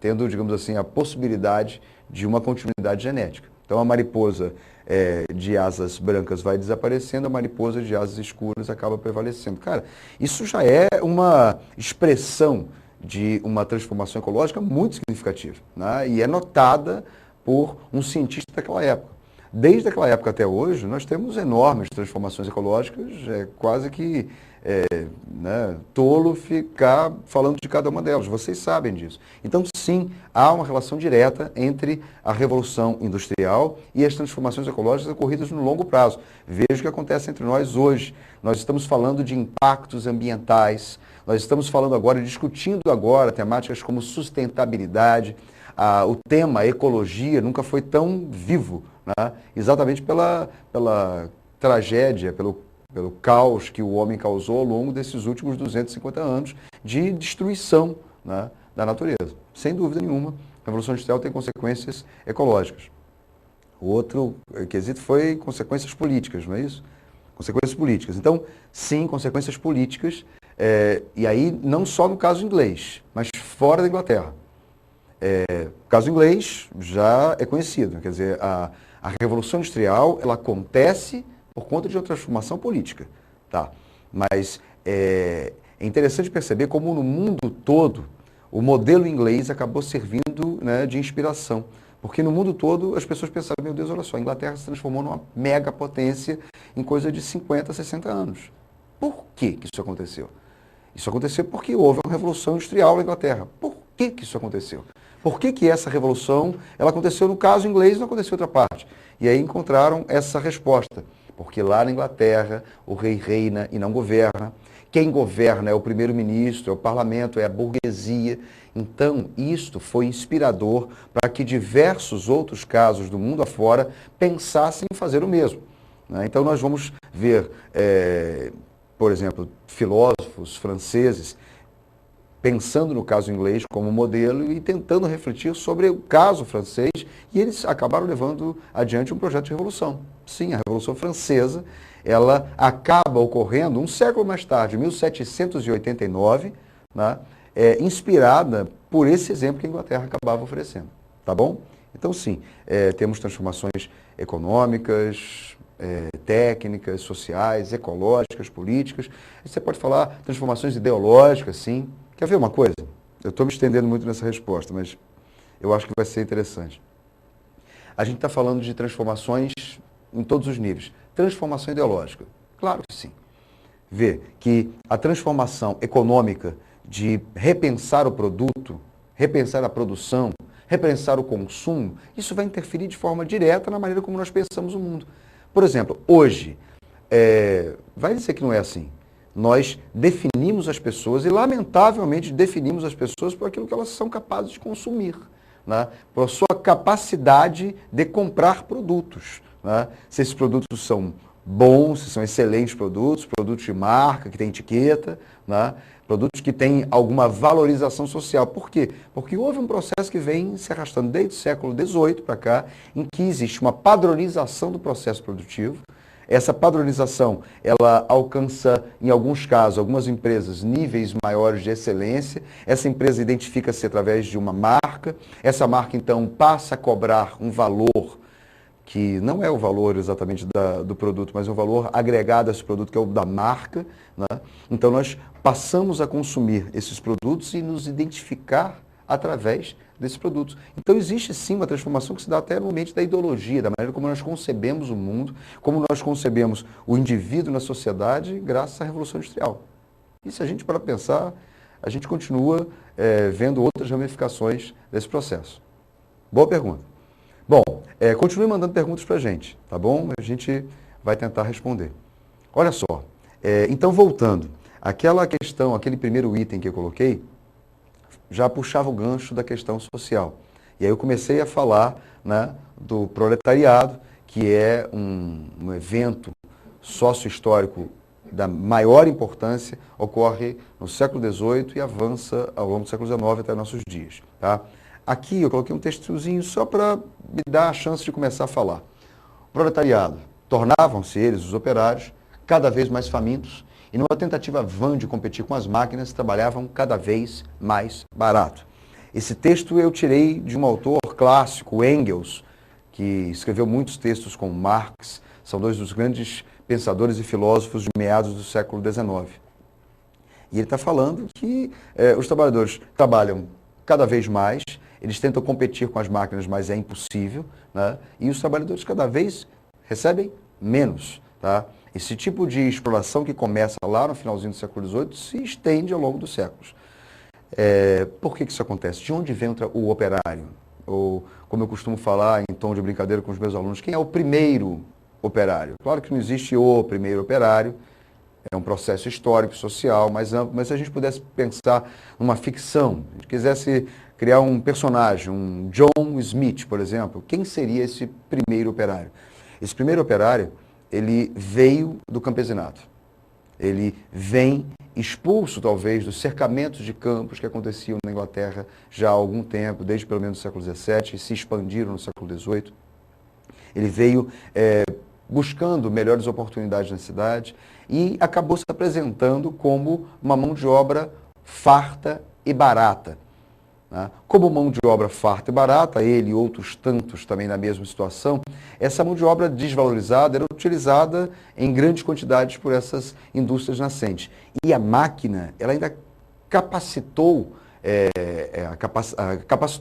Speaker 3: tendo, digamos assim, a possibilidade de uma continuidade genética. Então a mariposa de asas brancas vai desaparecendo, a mariposa de asas escuras acaba prevalecendo. Cara, isso já é uma expressão de uma transformação ecológica muito significativa, né? E é notada por um cientista daquela época. Desde aquela época até hoje, nós temos enormes transformações ecológicas, quase que tolo ficar falando de cada uma delas, vocês sabem disso. Então, sim, há uma relação direta entre a Revolução Industrial e as transformações ecológicas ocorridas no longo prazo. Veja o que acontece entre nós hoje. Nós estamos falando de impactos ambientais, nós estamos falando agora, discutindo agora temáticas como sustentabilidade. O tema ecologia nunca foi tão vivo, né? Exatamente pela tragédia, pelo caos que o homem causou ao longo desses últimos 250 anos de destruição, né, da natureza. Sem dúvida nenhuma, a Revolução Industrial tem consequências ecológicas. O outro quesito foi consequências políticas, não é isso? Consequências políticas. Então, sim, consequências políticas, e aí não só no caso inglês, mas fora da Inglaterra. O caso inglês já é conhecido, quer dizer, a Revolução Industrial ela acontece por conta de uma transformação política, tá? Mas é interessante perceber como no mundo todo o modelo inglês acabou servindo, né, de inspiração, Porque no mundo todo as pessoas pensaram, meu Deus, olha só, a Inglaterra se transformou numa mega potência em coisa de 50, 60 anos. Por que isso aconteceu? Isso aconteceu porque houve uma revolução industrial na Inglaterra. Por que isso aconteceu? Por que essa revolução ela aconteceu no caso inglês e não aconteceu em outra parte? E aí encontraram essa resposta. Porque lá na Inglaterra o rei reina e não governa. Quem governa é o primeiro-ministro, é o parlamento, é a burguesia. Então, isto foi inspirador para que diversos outros casos do mundo afora pensassem em fazer o mesmo. Então, nós vamos ver, por exemplo, filósofos franceses pensando no caso inglês como modelo e tentando refletir sobre o caso francês, e eles acabaram levando adiante um projeto de revolução. Sim, a Revolução Francesa, ela acaba ocorrendo um século mais tarde, 1789, né, inspirada por esse exemplo que a Inglaterra acabava oferecendo. Tá bom? Então, sim, temos transformações econômicas, técnicas, sociais, ecológicas, políticas. Você pode falar transformações ideológicas, sim. Quer ver uma coisa? Eu estou me estendendo muito nessa resposta, mas eu acho que vai ser interessante. A gente está falando de transformações em todos os níveis. Transformação ideológica, claro que sim. Vê que a transformação econômica de repensar o produto, repensar a produção, repensar o consumo, isso vai interferir de forma direta na maneira como nós pensamos o mundo. Por exemplo, hoje, vai dizer que não é assim. Nós definimos as pessoas e, lamentavelmente, definimos as pessoas por aquilo que elas são capazes de consumir, né? Por sua capacidade de comprar produtos, né? Se esses produtos são bons, se são excelentes produtos, produtos de marca, que tem etiqueta, né? Produtos que têm alguma valorização social. Por quê? Porque houve um processo que vem se arrastando desde o século XVIII para cá, em que existe uma padronização do processo produtivo. Essa padronização, ela alcança, em alguns casos, algumas empresas, níveis maiores de excelência. Essa empresa identifica-se através de uma marca. Essa marca, então, passa a cobrar um valor que não é o valor exatamente do produto, mas um valor agregado a esse produto, que é o da marca, né? Então, nós passamos a consumir esses produtos e nos identificar através desses produtos. Então, existe sim uma transformação que se dá até no ambiente da ideologia, da maneira como nós concebemos o mundo, como nós concebemos o indivíduo na sociedade, graças à Revolução Industrial. E se a gente para pensar, a gente continua vendo outras ramificações desse processo. Boa pergunta. Bom, continue mandando perguntas para a gente, tá bom? A gente vai tentar responder. Olha só, então voltando, aquela questão, aquele primeiro item que eu coloquei, já puxava o gancho da questão social. E aí eu comecei a falar, né, do proletariado, que é um evento sócio-histórico da maior importância, ocorre no século XVIII e avança ao longo do século XIX até nossos dias. Tá? Aqui eu coloquei um textozinho só para me dar a chance de começar a falar. O proletariado, tornavam-se eles, os operários, cada vez mais famintos, e numa tentativa vã de competir com as máquinas, trabalhavam cada vez mais barato. Esse texto eu tirei de um autor clássico, Engels, que escreveu muitos textos com Marx, são dois dos grandes pensadores e filósofos de meados do século XIX. E ele está falando que os trabalhadores trabalham cada vez mais, eles tentam competir com as máquinas, mas é impossível, né? E os trabalhadores cada vez recebem menos, tá? Esse tipo de exploração que começa lá no finalzinho do século XVIII se estende ao longo dos séculos. Por que isso acontece? De onde vem o operário? Ou, como eu costumo falar em tom de brincadeira com os meus alunos, quem é o primeiro operário? Claro que não existe o primeiro operário, é um processo histórico, social, mais amplo, mas se a gente pudesse pensar numa ficção, se a gente quisesse criar um personagem, um John Smith, por exemplo, quem seria esse primeiro operário? Esse primeiro operário, ele veio do campesinato. Ele vem expulso, talvez, dos cercamentos de campos que aconteciam na Inglaterra já há algum tempo, desde pelo menos o século XVII, e se expandiram no século XVIII. Ele veio buscando melhores oportunidades na cidade e acabou se apresentando como uma mão de obra farta e barata. Como mão de obra farta e barata, ele e outros tantos também na mesma situação, essa mão de obra desvalorizada era utilizada em grandes quantidades por essas indústrias nascentes. E a máquina, ela ainda capacitou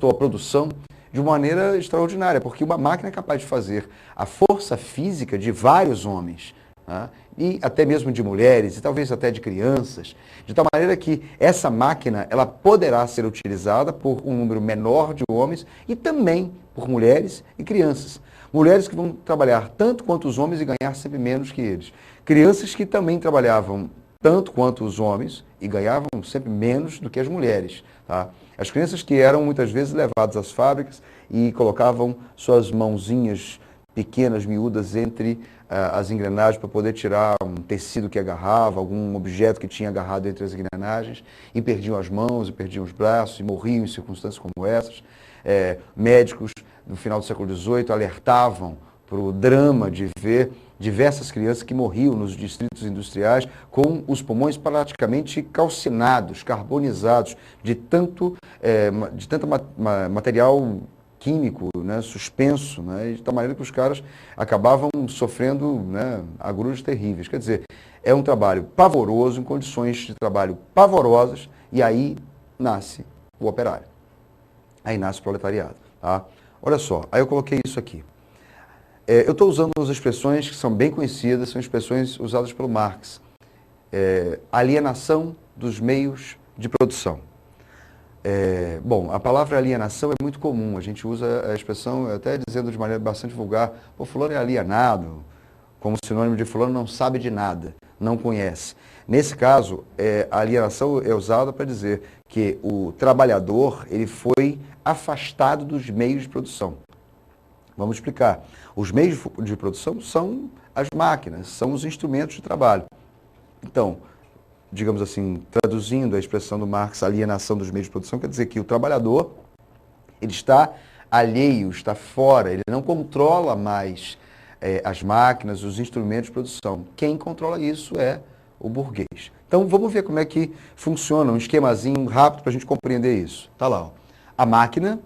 Speaker 3: a produção de uma maneira extraordinária, porque uma máquina é capaz de fazer a força física de vários homens, né? E até mesmo de mulheres, e talvez até de crianças, de tal maneira que essa máquina ela poderá ser utilizada por um número menor de homens e também por mulheres e crianças. Mulheres que vão trabalhar tanto quanto os homens e ganhar sempre menos que eles. Crianças que também trabalhavam tanto quanto os homens e ganhavam sempre menos do que as mulheres. Tá? As crianças que eram muitas vezes levadas às fábricas e colocavam suas mãozinhas pequenas, miúdas, entre as engrenagens para poder tirar um tecido que agarrava, algum objeto que tinha agarrado entre as engrenagens, e perdiam as mãos, e perdiam os braços, e morriam em circunstâncias como essas. Médicos, no final do século XVIII, alertavam para o drama de ver diversas crianças que morriam nos distritos industriais com os pulmões praticamente calcinados, carbonizados, de tanto material químico, né, suspenso, né, de tal maneira que os caras acabavam sofrendo, né, agruras terríveis. Quer dizer, é um trabalho pavoroso, em condições de trabalho pavorosas, e aí nasce o operário. Aí nasce o proletariado. Tá? Olha só, aí eu coloquei isso aqui. Eu estou usando umas expressões que são bem conhecidas, são expressões usadas pelo Marx. Alienação dos meios de produção. Bom, a palavra alienação é muito comum, a gente usa a expressão, até dizendo de maneira bastante vulgar, pô, fulano é alienado, como sinônimo de fulano não sabe de nada, não conhece. Nesse caso, a alienação é usada para dizer que o trabalhador ele foi afastado dos meios de produção. Vamos explicar. Os meios de produção são as máquinas, são os instrumentos de trabalho. Então, digamos assim, traduzindo a expressão do Marx, alienação dos meios de produção, quer dizer que o trabalhador ele está alheio, está fora, ele não controla mais as máquinas, os instrumentos de produção. Quem controla isso é o burguês. Então, vamos ver como é que funciona, um esquemazinho rápido para a gente compreender isso. Está lá, ó. A máquina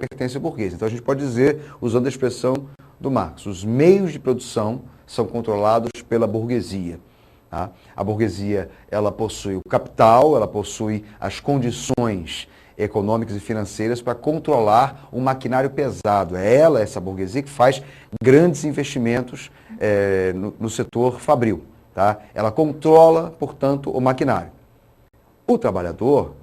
Speaker 3: pertence ao burguês. Então, a gente pode dizer, usando a expressão do Marx, os meios de produção são controlados pela burguesia. Tá? A burguesia, ela possui o capital, ela possui as condições econômicas e financeiras para controlar o maquinário pesado. É ela, essa burguesia, que faz grandes investimentos no setor fabril. Tá? Ela controla, portanto, o maquinário. O trabalhador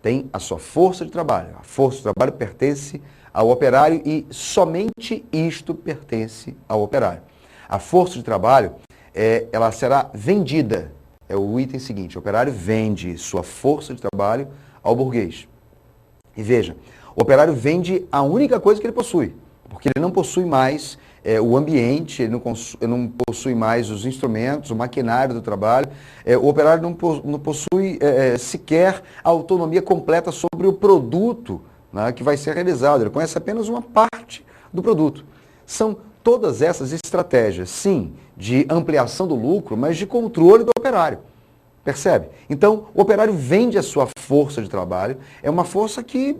Speaker 3: tem a sua força de trabalho. A força de trabalho pertence ao operário e somente isto pertence ao operário. A força de trabalho ela será vendida. É o item seguinte, o operário vende sua força de trabalho ao burguês. E veja, o operário vende a única coisa que ele possui, porque ele não possui mais o ambiente, ele não possui mais os instrumentos, o maquinário do trabalho. O operário não possui sequer a autonomia completa sobre o produto, né, que vai ser realizado. Ele conhece apenas uma parte do produto. São todas essas estratégias, sim, de ampliação do lucro, mas de controle do operário. Percebe? Então, o operário vende a sua força de trabalho, é uma força que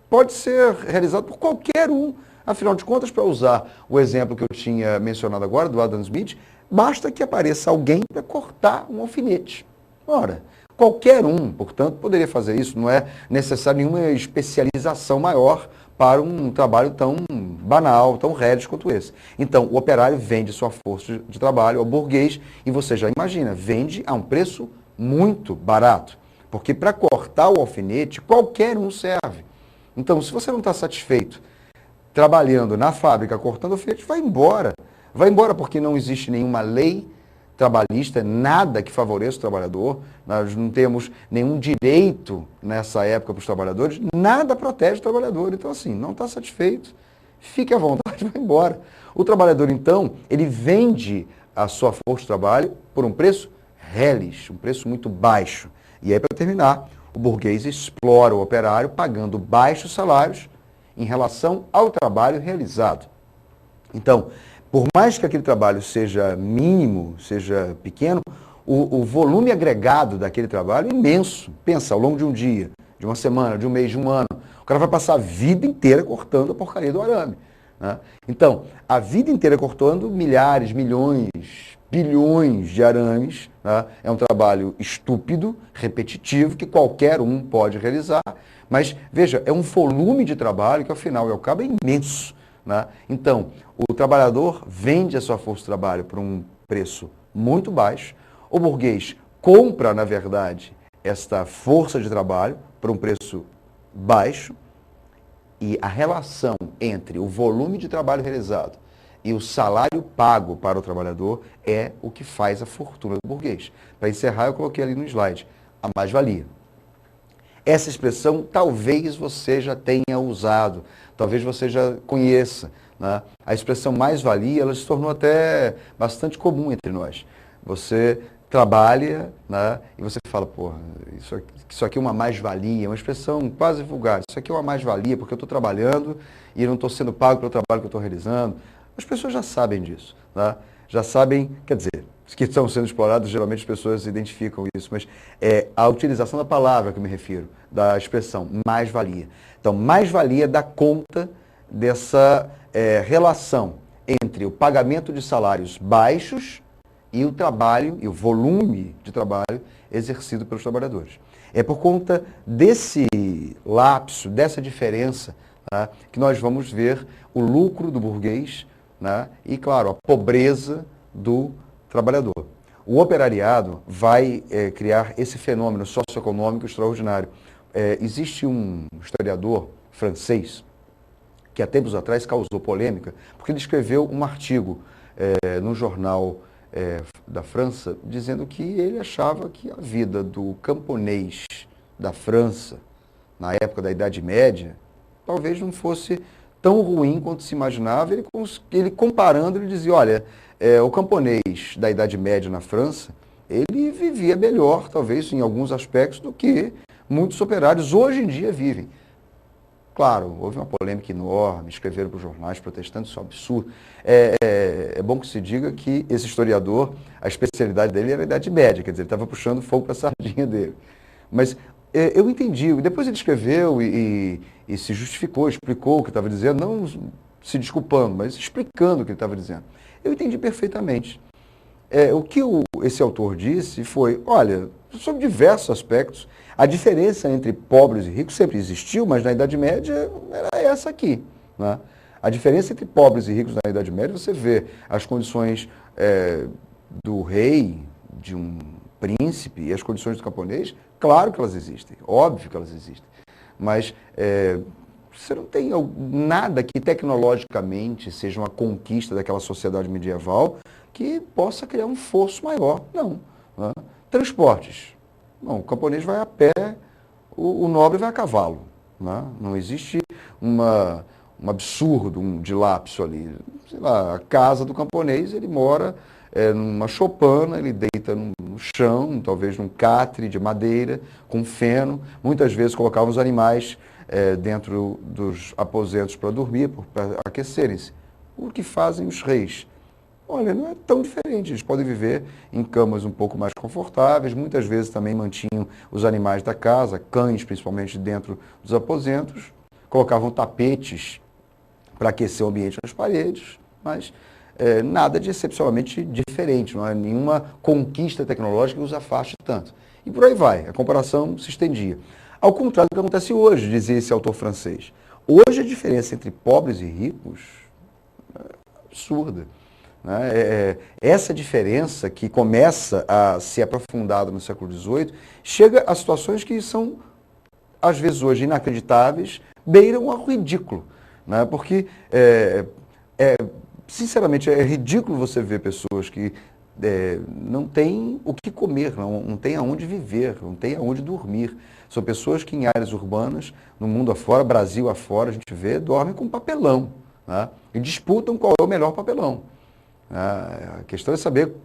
Speaker 3: pode ser realizada por qualquer um. Afinal de contas, para usar o exemplo que eu tinha mencionado agora, do Adam Smith, basta que apareça alguém para cortar um alfinete. Ora, qualquer um, portanto, poderia fazer isso, não é necessário nenhuma especialização maior para um trabalho tão banal, tão rédito quanto esse. Então, o operário vende sua força de trabalho ao burguês e você já imagina, vende a um preço muito barato. Porque para cortar o alfinete, qualquer um serve. Então, se você não está satisfeito trabalhando na fábrica, cortando alfinete, vai embora. Vai embora porque não existe nenhuma lei trabalhista, nada que favoreça o trabalhador, nós não temos nenhum direito nessa época para os trabalhadores, nada protege o trabalhador. Então, assim, não está satisfeito, fique à vontade, vai embora. O trabalhador, então, ele vende a sua força de trabalho por um preço reles, um preço muito baixo. E aí, para terminar, o burguês explora o operário pagando baixos salários em relação ao trabalho realizado. Então, por mais que aquele trabalho seja mínimo, seja pequeno, o volume agregado daquele trabalho é imenso. Pensa, ao longo de um dia, de uma semana, de um mês, de um ano, o cara vai passar a vida inteira cortando a porcaria do arame. Né? Então, a vida inteira cortando milhares, milhões, bilhões de arames, né? É um trabalho estúpido, repetitivo, que qualquer um pode realizar, mas, veja, é um volume de trabalho que, ao final e ao cabo, é imenso. Né? Então, o trabalhador vende a sua força de trabalho por um preço muito baixo, o burguês compra, na verdade, esta força de trabalho por um preço baixo, e a relação entre o volume de trabalho realizado e o salário pago para o trabalhador é o que faz a fortuna do burguês. Para encerrar, eu coloquei ali no slide a mais-valia. Essa expressão talvez você já tenha usado, talvez você já conheça. Né? A expressão mais-valia, ela se tornou até bastante comum entre nós. Você trabalha, né? E você fala, porra, isso aqui é uma mais-valia, uma expressão quase vulgar. Isso aqui é uma mais-valia porque eu estou trabalhando e não estou sendo pago pelo trabalho que eu estou realizando. As pessoas já sabem disso, né? Já sabem, quer dizer, os que estão sendo explorados, geralmente as pessoas identificam isso, mas é a utilização da palavra que eu me refiro, da expressão mais-valia. Então, mais-valia dá conta dessa relação entre o pagamento de salários baixos e o trabalho, e o volume de trabalho exercido pelos trabalhadores. É por conta desse lapso, dessa diferença, né, que nós vamos ver o lucro do burguês, né, e, claro, a pobreza do trabalhador. O operariado vai criar esse fenômeno socioeconômico extraordinário. Existe um historiador francês que há tempos atrás causou polêmica, porque ele escreveu um artigo no jornal da França, dizendo que ele achava que a vida do camponês da França, na época da Idade Média, talvez não fosse tão ruim quanto se imaginava. Ele comparando, ele dizia, olha, o camponês da Idade Média na França, ele vivia melhor, talvez, em alguns aspectos, do que muitos operários hoje em dia vivem. Claro, houve uma polêmica enorme, escreveram para os jornais protestando, isso é um absurdo. É bom que se diga que esse historiador, a especialidade dele era a Idade Média, quer dizer, ele estava puxando fogo para a sardinha dele. Mas eu entendi, depois ele escreveu e se justificou, explicou o que estava dizendo, não se desculpando, mas explicando o que ele estava dizendo. Eu entendi perfeitamente. O que esse autor disse foi, olha, sobre diversos aspectos, a diferença entre pobres e ricos sempre existiu, mas na Idade Média era essa aqui. Né? A diferença entre pobres e ricos na Idade Média, você vê as condições do rei, de um príncipe, e as condições do camponês, claro que elas existem, óbvio que elas existem. Mas você não tem nada que tecnologicamente seja uma conquista daquela sociedade medieval que possa criar um fosso maior. Não. Né? Transportes. Não, o camponês vai a pé, o nobre vai a cavalo. Né? Não existe um absurdo de lapso ali. Sei lá, a casa do camponês, ele mora numa choupana, ele deita no chão, talvez num catre de madeira, com feno. Muitas vezes colocavam os animais dentro dos aposentos para dormir, para aquecerem-se. O que fazem os reis? Olha, não é tão diferente. Eles podem viver em camas um pouco mais confortáveis, muitas vezes também mantinham os animais da casa, cães principalmente, dentro dos aposentos, colocavam tapetes para aquecer o ambiente nas paredes, mas nada de excepcionalmente diferente, não é nenhuma conquista tecnológica que os afaste tanto. E por aí vai, a comparação se estendia. Ao contrário do que acontece hoje, dizia esse autor francês. Hoje a diferença entre pobres e ricos é absurda. Né? Essa diferença que começa a ser aprofundada no século XVIII chega a situações que são, às vezes hoje, inacreditáveis, beiram ao ridículo. Né? Porque, sinceramente, é ridículo você ver pessoas que não têm o que comer, não têm aonde viver, não têm aonde dormir. São pessoas que em áreas urbanas, no mundo afora, Brasil afora, a gente vê, dormem com papelão. Né? E disputam qual é o melhor papelão. A questão é saber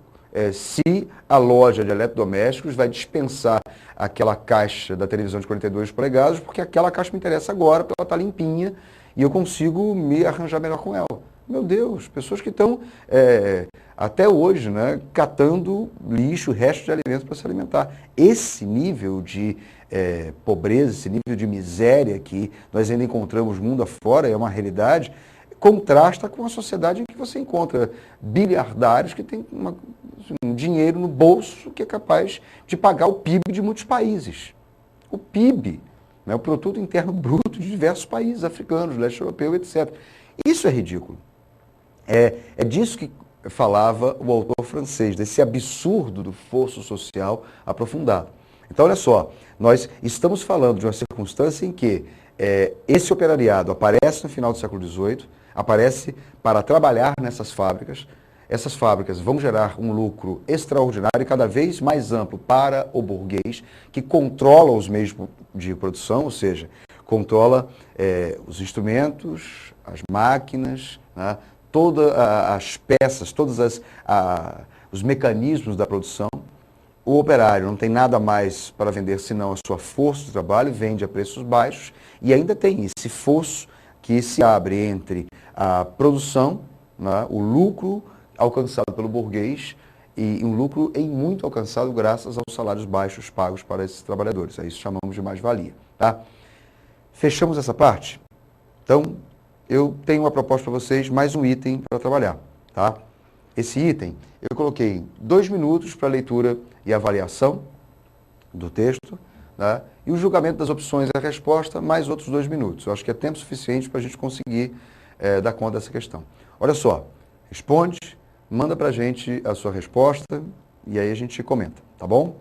Speaker 3: se a loja de eletrodomésticos vai dispensar aquela caixa da televisão de 42 polegadas, porque aquela caixa me interessa agora, porque ela está limpinha e eu consigo me arranjar melhor com ela. Meu Deus, pessoas que estão até hoje, né, catando lixo, restos de alimentos para se alimentar. Esse nível de pobreza, esse nível de miséria que nós ainda encontramos mundo afora, é uma realidade. contrasta com a sociedade em que você encontra bilhardários que têm um dinheiro no bolso que é capaz de pagar o PIB de muitos países. O PIB, né, o Produto Interno Bruto de diversos países africanos, leste europeu, etc. Isso é ridículo. É disso que falava o autor francês, desse absurdo do fosso social aprofundado. Então, olha só, nós estamos falando de uma circunstância em que esse operariado aparece no final do século XVIII, aparece para trabalhar nessas fábricas. Essas fábricas vão gerar um lucro extraordinário e cada vez mais amplo para o burguês, que controla os meios de produção, ou seja, controla os instrumentos, as máquinas, né, todas as peças, todos os mecanismos da produção. O operário não tem nada mais para vender senão a sua força de trabalho, vende a preços baixos e ainda tem esse fosso que se abre entre a produção, né, o lucro alcançado pelo burguês e um lucro em muito alcançado graças aos salários baixos pagos para esses trabalhadores. É isso que chamamos de mais-valia. Tá? Fechamos essa parte? Então, eu tenho uma proposta para vocês, mais um item para trabalhar. Tá? Esse item, eu coloquei 2 minutos para leitura e avaliação do texto, né? E o julgamento das opções e a resposta, mais outros 2 minutos. Eu acho que é tempo suficiente para a gente conseguir dar conta dessa questão. Olha só, responde, manda para a gente a sua resposta e aí a gente comenta, tá bom?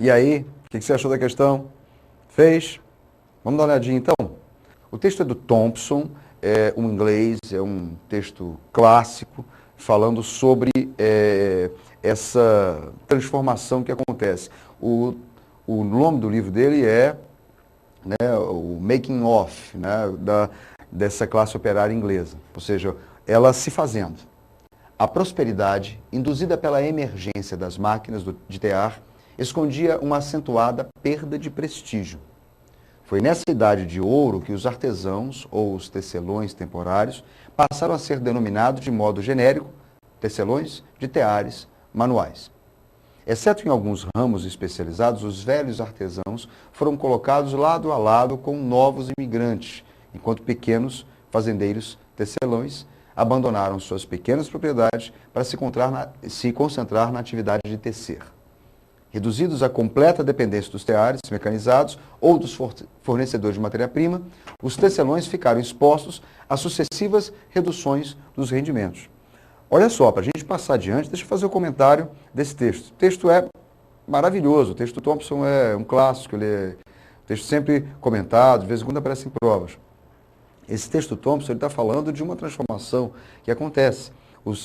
Speaker 3: E aí, o que você achou da questão? Fez? Vamos dar uma olhadinha então. O texto é do Thompson, é um inglês, é um texto clássico, falando sobre essa transformação que acontece. O nome do livro dele é, né, o Making Of, né, dessa classe operária inglesa, ou seja, ela se fazendo. A prosperidade, induzida pela emergência das máquinas de tear, escondia uma acentuada perda de prestígio. Foi nessa idade de ouro que os artesãos, ou os tecelões temporários, passaram a ser denominados de modo genérico tecelões de teares manuais. Exceto em alguns ramos especializados, os velhos artesãos foram colocados lado a lado com novos imigrantes, enquanto pequenos fazendeiros tecelões abandonaram suas pequenas propriedades para se concentrar na atividade de tecer. Reduzidos à completa dependência dos teares mecanizados ou dos fornecedores de matéria-prima, os tecelões ficaram expostos a sucessivas reduções dos rendimentos. Olha só, para a gente passar adiante, deixa eu fazer o comentário desse texto. O texto é maravilhoso, o texto do Thompson é um clássico, ele é um texto sempre comentado, de vez em quando aparece em provas. Esse texto do Thompson está falando de uma transformação que acontece.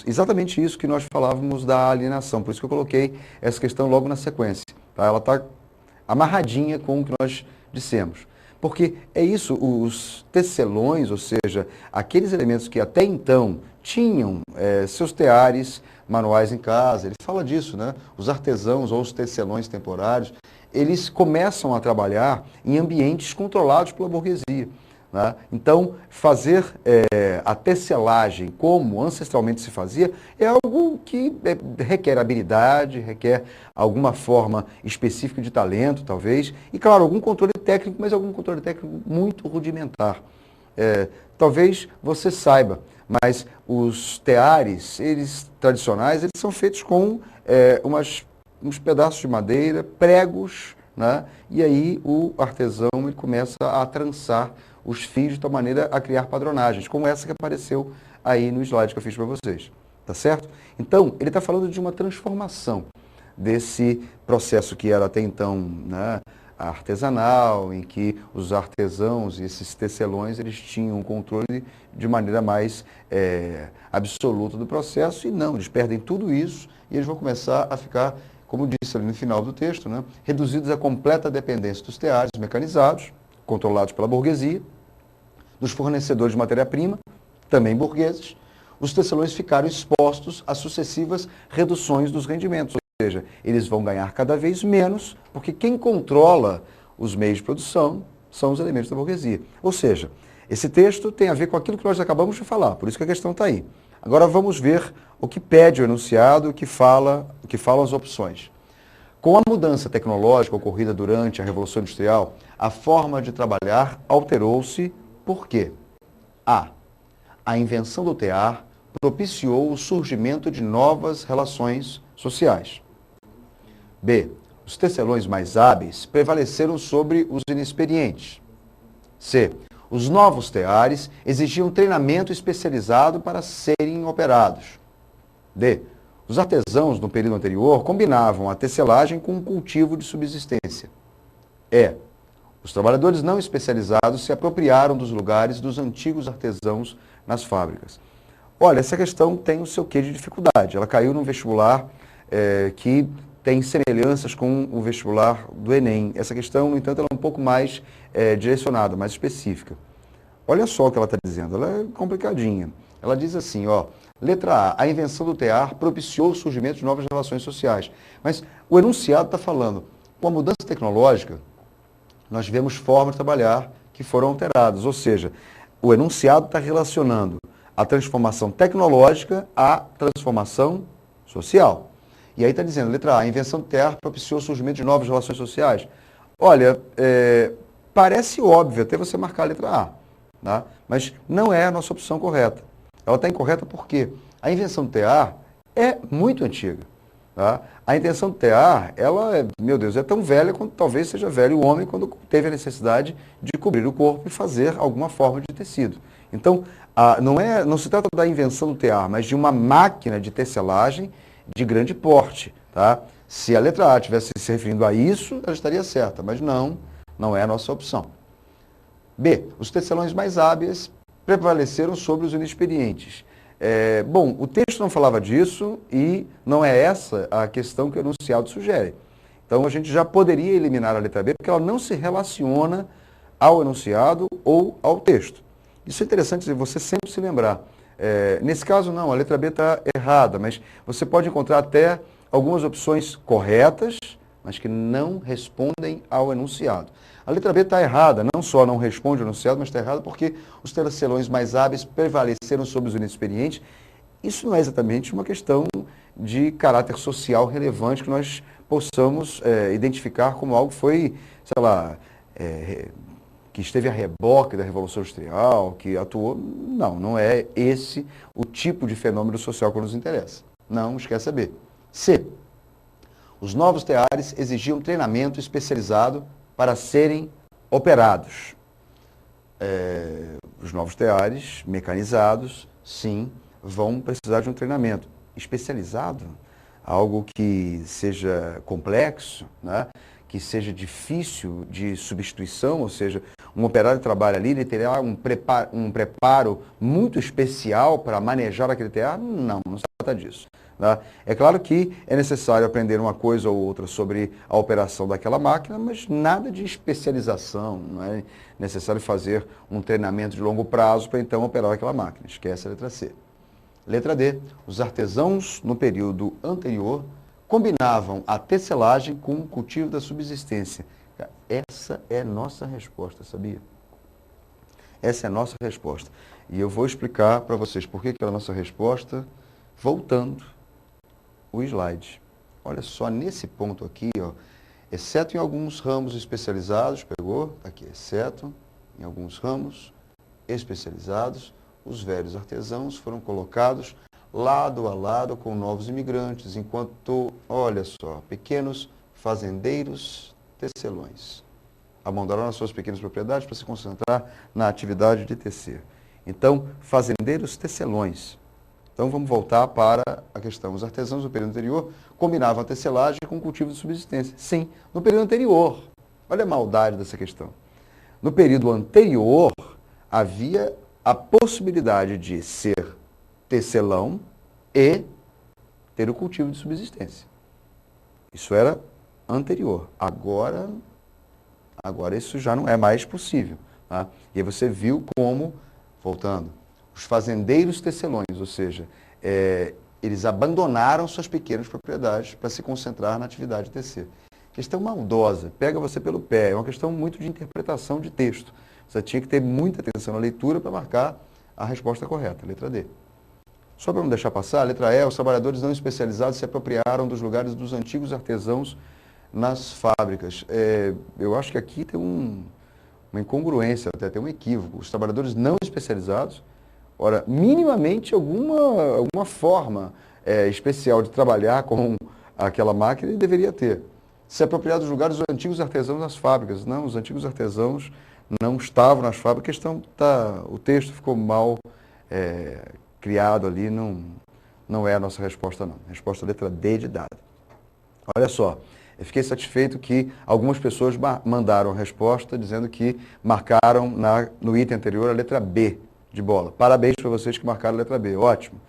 Speaker 3: Exatamente isso que nós falávamos da alienação, por isso que eu coloquei essa questão logo na sequência. Tá? Ela está amarradinha com o que nós dissemos. Porque é isso, os tecelões, ou seja, aqueles elementos que até então tinham seus teares manuais em casa, ele fala disso, né? Os artesãos ou os tecelões temporários, eles começam a trabalhar em ambientes controlados pela burguesia. Né? Então, fazer a tecelagem como ancestralmente se fazia é algo que requer habilidade, requer alguma forma específica de talento, talvez, e, claro, algum controle técnico, mas algum controle técnico muito rudimentar. Talvez você saiba, mas os teares, eles tradicionais, eles são feitos com uns pedaços de madeira, pregos, né? E aí o artesão ele começa a trançar os fios de tal maneira a criar padronagens, como essa que apareceu aí no slide que eu fiz para vocês. Tá certo? Então, ele está falando de uma transformação desse processo que era até então, né, artesanal, em que os artesãos e esses tecelões eles tinham um controle de maneira mais absoluta do processo, e não, eles perdem tudo isso e eles vão começar a ficar, como disse ali no final do texto, né, reduzidos à completa dependência dos teares mecanizados, controlados pela burguesia, dos fornecedores de matéria-prima, também burgueses. Os tecelões ficaram expostos a sucessivas reduções dos rendimentos, ou seja, eles vão ganhar cada vez menos, porque quem controla os meios de produção são os elementos da burguesia. Ou seja, esse texto tem a ver com aquilo que nós acabamos de falar, por isso que a questão está aí. Agora vamos ver o que pede o enunciado, o que falam as opções. Com a mudança tecnológica ocorrida durante a Revolução Industrial, a forma de trabalhar alterou-se por quê? A invenção do tear propiciou o surgimento de novas relações sociais. B. Os tecelões mais hábeis prevaleceram sobre os inexperientes. C. Os novos teares exigiam treinamento especializado para serem operados. D. Os artesãos, no período anterior, combinavam a tecelagem com o cultivo de subsistência. E. Os trabalhadores não especializados se apropriaram dos lugares dos antigos artesãos nas fábricas. Olha, essa questão tem o seu quê de dificuldade. Ela caiu num vestibular que tem semelhanças com o vestibular do Enem. Essa questão, no entanto, ela é um pouco mais direcionada, mais específica. Olha só o que ela está dizendo, ela é complicadinha. Ela diz assim, ó, letra A invenção do tear propiciou o surgimento de novas relações sociais. Mas o enunciado está falando, com a mudança tecnológica, nós tivemos formas de trabalhar que foram alteradas. Ou seja, o enunciado está relacionando a transformação tecnológica à transformação social. E aí está dizendo, letra A, a invenção do tear propiciou o surgimento de novas relações sociais. Olha, parece óbvio até você marcar a letra A, tá? Mas não é a nossa opção correta. Ela está incorreta porque a invenção do tear é muito antiga. Tá? A invenção do tear, ela é, meu Deus, é tão velha quanto talvez seja velho o homem quando teve a necessidade de cobrir o corpo e fazer alguma forma de tecido. Então, não se trata da invenção do tear, mas de uma máquina de tecelagem de grande porte. Tá? Se a letra A estivesse se referindo a isso, ela estaria certa, mas não é a nossa opção. B. Os tecelões mais hábeis prevaleceram sobre os inexperientes. Bom, o texto não falava disso e não é essa a questão que o enunciado sugere. Então, a gente já poderia eliminar a letra B, porque ela não se relaciona ao enunciado ou ao texto. Isso é interessante você sempre se lembrar. Nesse caso, não, a letra B está errada, mas você pode encontrar até algumas opções corretas, mas que não respondem ao enunciado. A letra B está errada, não só não responde ao enunciado, mas está errada porque os tecelões mais hábeis prevaleceram sobre os inexperientes. Isso não é exatamente uma questão de caráter social relevante que nós possamos identificar como algo que foi, sei lá, que esteve a reboque da Revolução Industrial, que atuou. Não é esse o tipo de fenômeno social que nos interessa. Não esqueça B. C. Os novos teares exigiam treinamento especializado para serem operados. Os novos teares mecanizados, sim, vão precisar de um treinamento especializado, algo que seja complexo, né? Que seja difícil de substituição, ou seja, um operário que trabalha ali, ele terá um preparo muito especial para manejar aquele tear? Não se trata disso. Tá? É claro que é necessário aprender uma coisa ou outra sobre a operação daquela máquina, mas nada de especialização, não é necessário fazer um treinamento de longo prazo para então operar aquela máquina. Esquece a letra C. Letra D. Os artesãos, no período anterior, combinavam a tecelagem com o cultivo da subsistência. Essa é nossa resposta, sabia? Essa é a nossa resposta. E eu vou explicar para vocês por que é a nossa resposta, voltando o slide. Olha só, nesse ponto aqui, ó, exceto em alguns ramos especializados, pegou? Aqui, exceto em alguns ramos especializados, os velhos artesãos foram colocados lado a lado com novos imigrantes, enquanto, olha só, pequenos fazendeiros tecelões abandonaram as suas pequenas propriedades para se concentrar na atividade de tecer. Então, fazendeiros tecelões. Então, vamos voltar para a questão. Os artesãos do período anterior combinavam a tecelagem com o cultivo de subsistência. Sim, no período anterior. Olha a maldade dessa questão. No período anterior, havia a possibilidade de ser tecelão e ter o cultivo de subsistência. Isso era anterior. Agora isso já não é mais possível. Tá? E aí você viu como, voltando, os fazendeiros tecelões, ou seja, eles abandonaram suas pequenas propriedades para se concentrar na atividade de tecer. Questão maldosa, pega você pelo pé, é uma questão muito de interpretação de texto. Você tinha que ter muita atenção na leitura para marcar a resposta correta, letra D. Só para não deixar passar, a letra E, os trabalhadores não especializados se apropriaram dos lugares dos antigos artesãos nas fábricas. Eu acho que aqui tem uma incongruência, até tem um equívoco. Os trabalhadores não especializados, ora, minimamente alguma forma especial de trabalhar com aquela máquina ele deveria ter. Se apropriar dos lugares dos antigos artesãos nas fábricas. Não, os antigos artesãos não estavam nas fábricas, o texto ficou mal criado ali, não é a nossa resposta não. Resposta letra D de dado. Olha só, eu fiquei satisfeito que algumas pessoas mandaram a resposta dizendo que marcaram no item anterior a letra B de bola. Parabéns para vocês que marcaram a letra B, ótimo.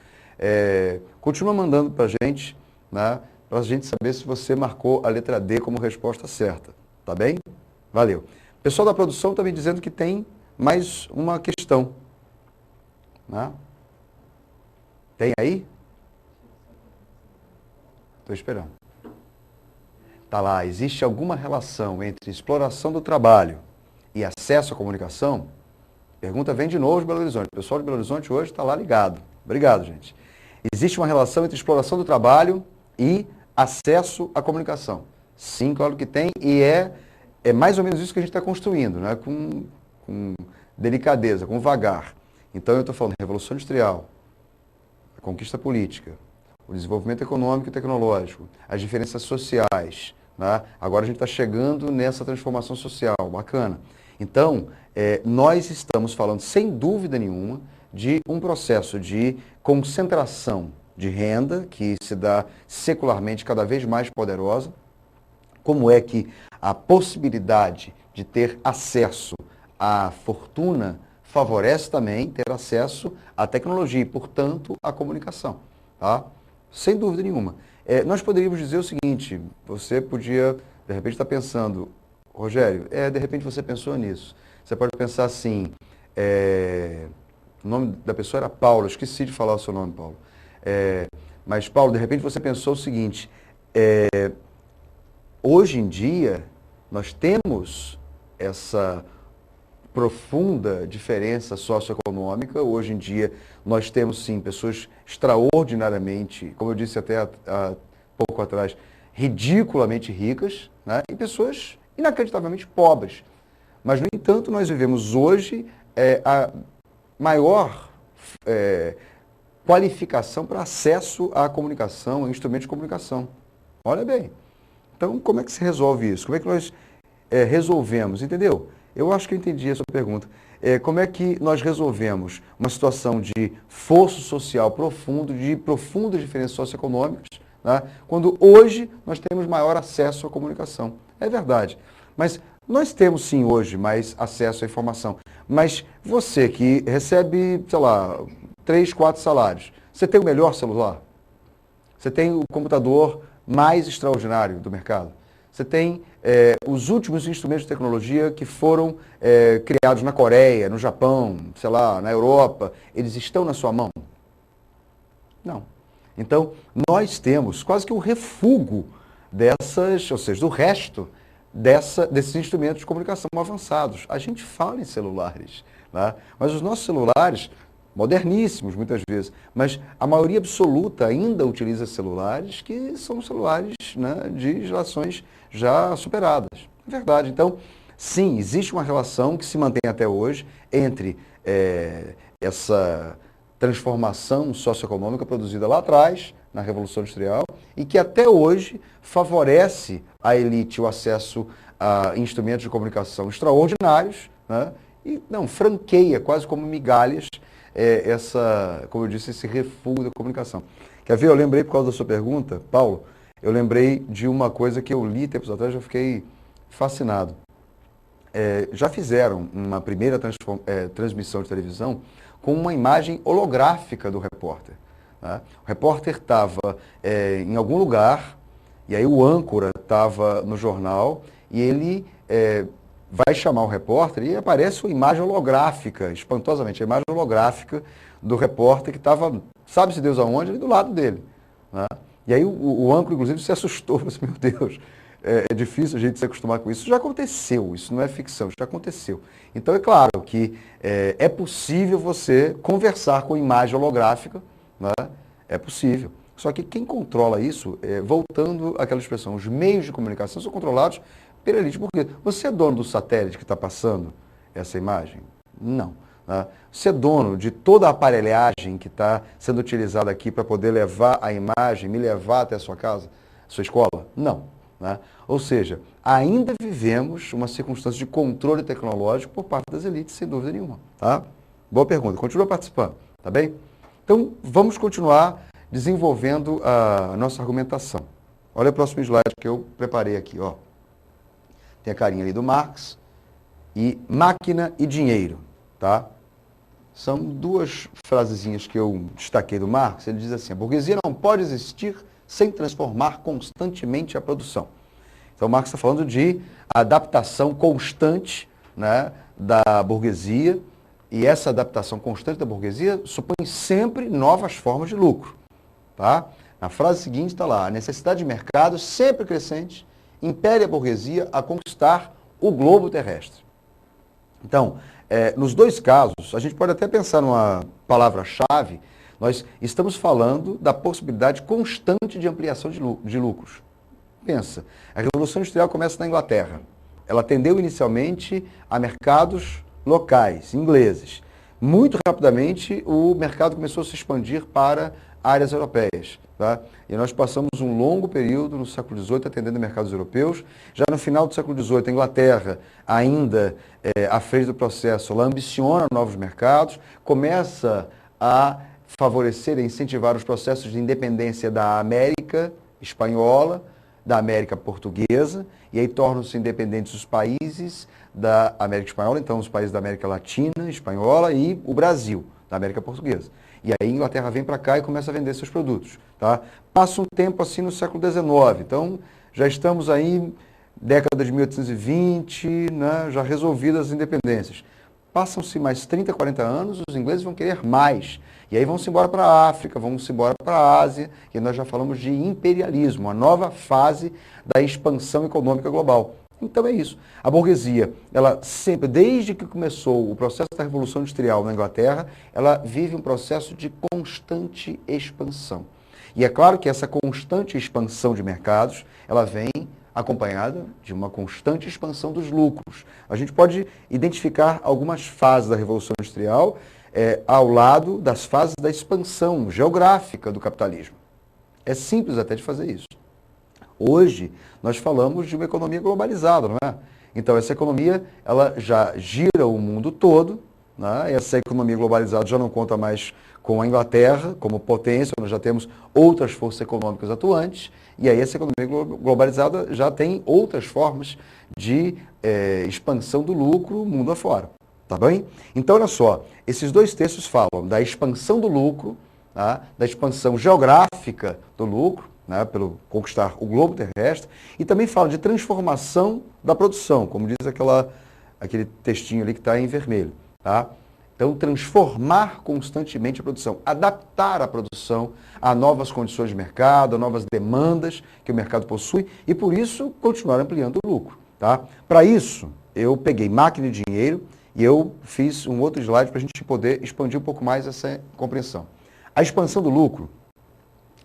Speaker 3: Continua mandando para a gente, né, para a gente saber se você marcou a letra D como resposta certa, tá bem? Valeu. O pessoal da produção está me dizendo que tem mais uma questão. Né? Tem aí? Estou esperando. Está lá, existe alguma relação entre exploração do trabalho e acesso à comunicação? Pergunta vem de novo de Belo Horizonte. O pessoal de Belo Horizonte hoje está lá ligado. Obrigado, gente. Existe uma relação entre exploração do trabalho e acesso à comunicação? Sim, claro que tem, e é mais ou menos isso que a gente está construindo, né? Com delicadeza, com vagar. Então, eu estou falando de Revolução Industrial, a conquista política, o desenvolvimento econômico e tecnológico, as diferenças sociais. Né? Agora a gente está chegando nessa transformação social, bacana. Então, nós estamos falando, sem dúvida nenhuma, de um processo de concentração de renda, que se dá secularmente cada vez mais poderosa, como é que a possibilidade de ter acesso à fortuna favorece também ter acesso à tecnologia e, portanto, à comunicação. Tá? Sem dúvida nenhuma. Nós poderíamos dizer o seguinte, você podia, de repente, estar pensando, Rogério, de repente você pensou nisso. Você pode pensar assim, o nome da pessoa era Paulo, esqueci de falar o seu nome, Paulo. Mas, Paulo, de repente você pensou o seguinte, hoje em dia, nós temos essa profunda diferença socioeconômica. Hoje em dia, nós temos, sim, pessoas extraordinariamente, como eu disse até há pouco atrás, ridiculamente ricas, né? E pessoas inacreditavelmente pobres. Mas, no entanto, nós vivemos hoje a maior qualificação para acesso à comunicação, a instrumentos de comunicação. Olha bem. Então, como é que se resolve isso? Como é que nós resolvemos? Entendeu? Eu acho que eu entendi a sua pergunta. Como é que nós resolvemos uma situação de fosso social profundo, de profundas diferenças socioeconômicas, né, quando hoje nós temos maior acesso à comunicação? É verdade. Mas nós temos, sim, hoje mais acesso à informação. Mas você que recebe, sei lá, 3, 4 salários, você tem o melhor celular? Você tem o computador mais extraordinário do mercado? Você tem os últimos instrumentos de tecnologia que foram criados na Coreia, no Japão, sei lá, na Europa, eles estão na sua mão? Não. Então, nós temos quase que um refúgio dessas, ou seja, do resto desses instrumentos de comunicação avançados. A gente fala em celulares, né? Mas os nossos celulares, moderníssimos muitas vezes, mas a maioria absoluta ainda utiliza celulares que são celulares, né, de gerações já superadas. É verdade. Então, sim, existe uma relação que se mantém até hoje entre essa transformação socioeconômica produzida lá atrás, na Revolução Industrial, e que até hoje favorece à elite o acesso a instrumentos de comunicação extraordinários, né, e não franqueia, quase como migalhas, como eu disse, esse refúgio da comunicação. Quer ver? Eu lembrei, por causa da sua pergunta, Paulo, eu lembrei de uma coisa que eu li tempos atrás e eu fiquei fascinado. Já fizeram uma primeira transmissão de televisão com uma imagem holográfica do repórter. Né? O repórter estava em algum lugar, e aí o âncora estava no jornal, e ele vai chamar o repórter e aparece uma imagem holográfica, espantosamente, a imagem holográfica do repórter que estava, sabe-se Deus aonde, ali do lado dele. Né? E aí o âncora, inclusive, se assustou, falou assim, meu Deus, é difícil a gente se acostumar com isso. Isso já aconteceu, isso não é ficção, isso já aconteceu. Então, é claro que é possível você conversar com imagem holográfica, né? É possível. Só que quem controla isso, voltando àquela expressão, os meios de comunicação são controlados pela elite burguesa. Você é dono do satélite que está passando essa imagem? Não. Né? Você é dono de toda a aparelhagem que está sendo utilizada aqui para poder levar a imagem, me levar até a sua casa, a sua escola? Não. Né? Ou seja, ainda vivemos uma circunstância de controle tecnológico por parte das elites, sem dúvida nenhuma. Tá? Boa pergunta. Continua participando, tá bem? Então, vamos continuar desenvolvendo a nossa argumentação. Olha o próximo slide que eu preparei aqui, ó. Tem a carinha ali do Marx e máquina e dinheiro, tá? São duas frasezinhas que eu destaquei do Marx. Ele diz assim, a burguesia não pode existir sem transformar constantemente a produção. Então, Marx está falando de adaptação constante, né, da burguesia, e essa adaptação constante da burguesia supõe sempre novas formas de lucro. Tá? Na frase seguinte está lá, a necessidade de mercado sempre crescente impele a burguesia a conquistar o globo terrestre. Então, nos dois casos, a gente pode até pensar numa palavra-chave, nós estamos falando da possibilidade constante de ampliação de lucros. Pensa, a Revolução Industrial começa na Inglaterra. Ela atendeu inicialmente a mercados locais, ingleses. Muito rapidamente, o mercado começou a se expandir para áreas europeias. Tá? E nós passamos um longo período no século XVIII atendendo mercados europeus. Já no final do século XVIII, a Inglaterra, ainda à frente do processo, ela ambiciona novos mercados, começa a favorecer e incentivar os processos de independência da América espanhola, da América portuguesa, e aí tornam-se independentes os países da América espanhola, então os países da América Latina, espanhola e o Brasil, da América portuguesa. E aí a Inglaterra vem para cá e começa a vender seus produtos. Tá? Passa um tempo assim no século XIX, então já estamos aí, década de 1820, né, já resolvidas as independências. Passam-se mais 30, 40 anos, os ingleses vão querer mais. E aí vão-se embora para a África, vão-se embora para a Ásia, e nós já falamos de imperialismo, uma nova fase da expansão econômica global. Então é isso. A burguesia, ela sempre, desde que começou o processo da Revolução Industrial na Inglaterra, ela vive um processo de constante expansão. E é claro que essa constante expansão de mercados, ela vem acompanhada de uma constante expansão dos lucros. A gente pode identificar algumas fases da Revolução Industrial ao lado das fases da expansão geográfica do capitalismo. É simples até de fazer isso. Hoje, nós falamos de uma economia globalizada, não é? Então, essa economia, ela já gira o mundo todo, né? Essa economia globalizada já não conta mais com a Inglaterra como potência, nós já temos outras forças econômicas atuantes, e aí essa economia globalizada já tem outras formas de expansão do lucro mundo afora. Tá bem? Então, olha só, esses dois textos falam da expansão do lucro, tá? Da expansão geográfica do lucro, né? Pelo conquistar o globo terrestre, e também fala de transformação da produção, como diz aquele textinho ali que está em vermelho. Tá? Então, transformar constantemente a produção, adaptar a produção a novas condições de mercado, a novas demandas que o mercado possui, e por isso continuar ampliando o lucro. Tá? Para isso, eu peguei máquina e dinheiro, e eu fiz um outro slide para a gente poder expandir um pouco mais essa compreensão. A expansão do lucro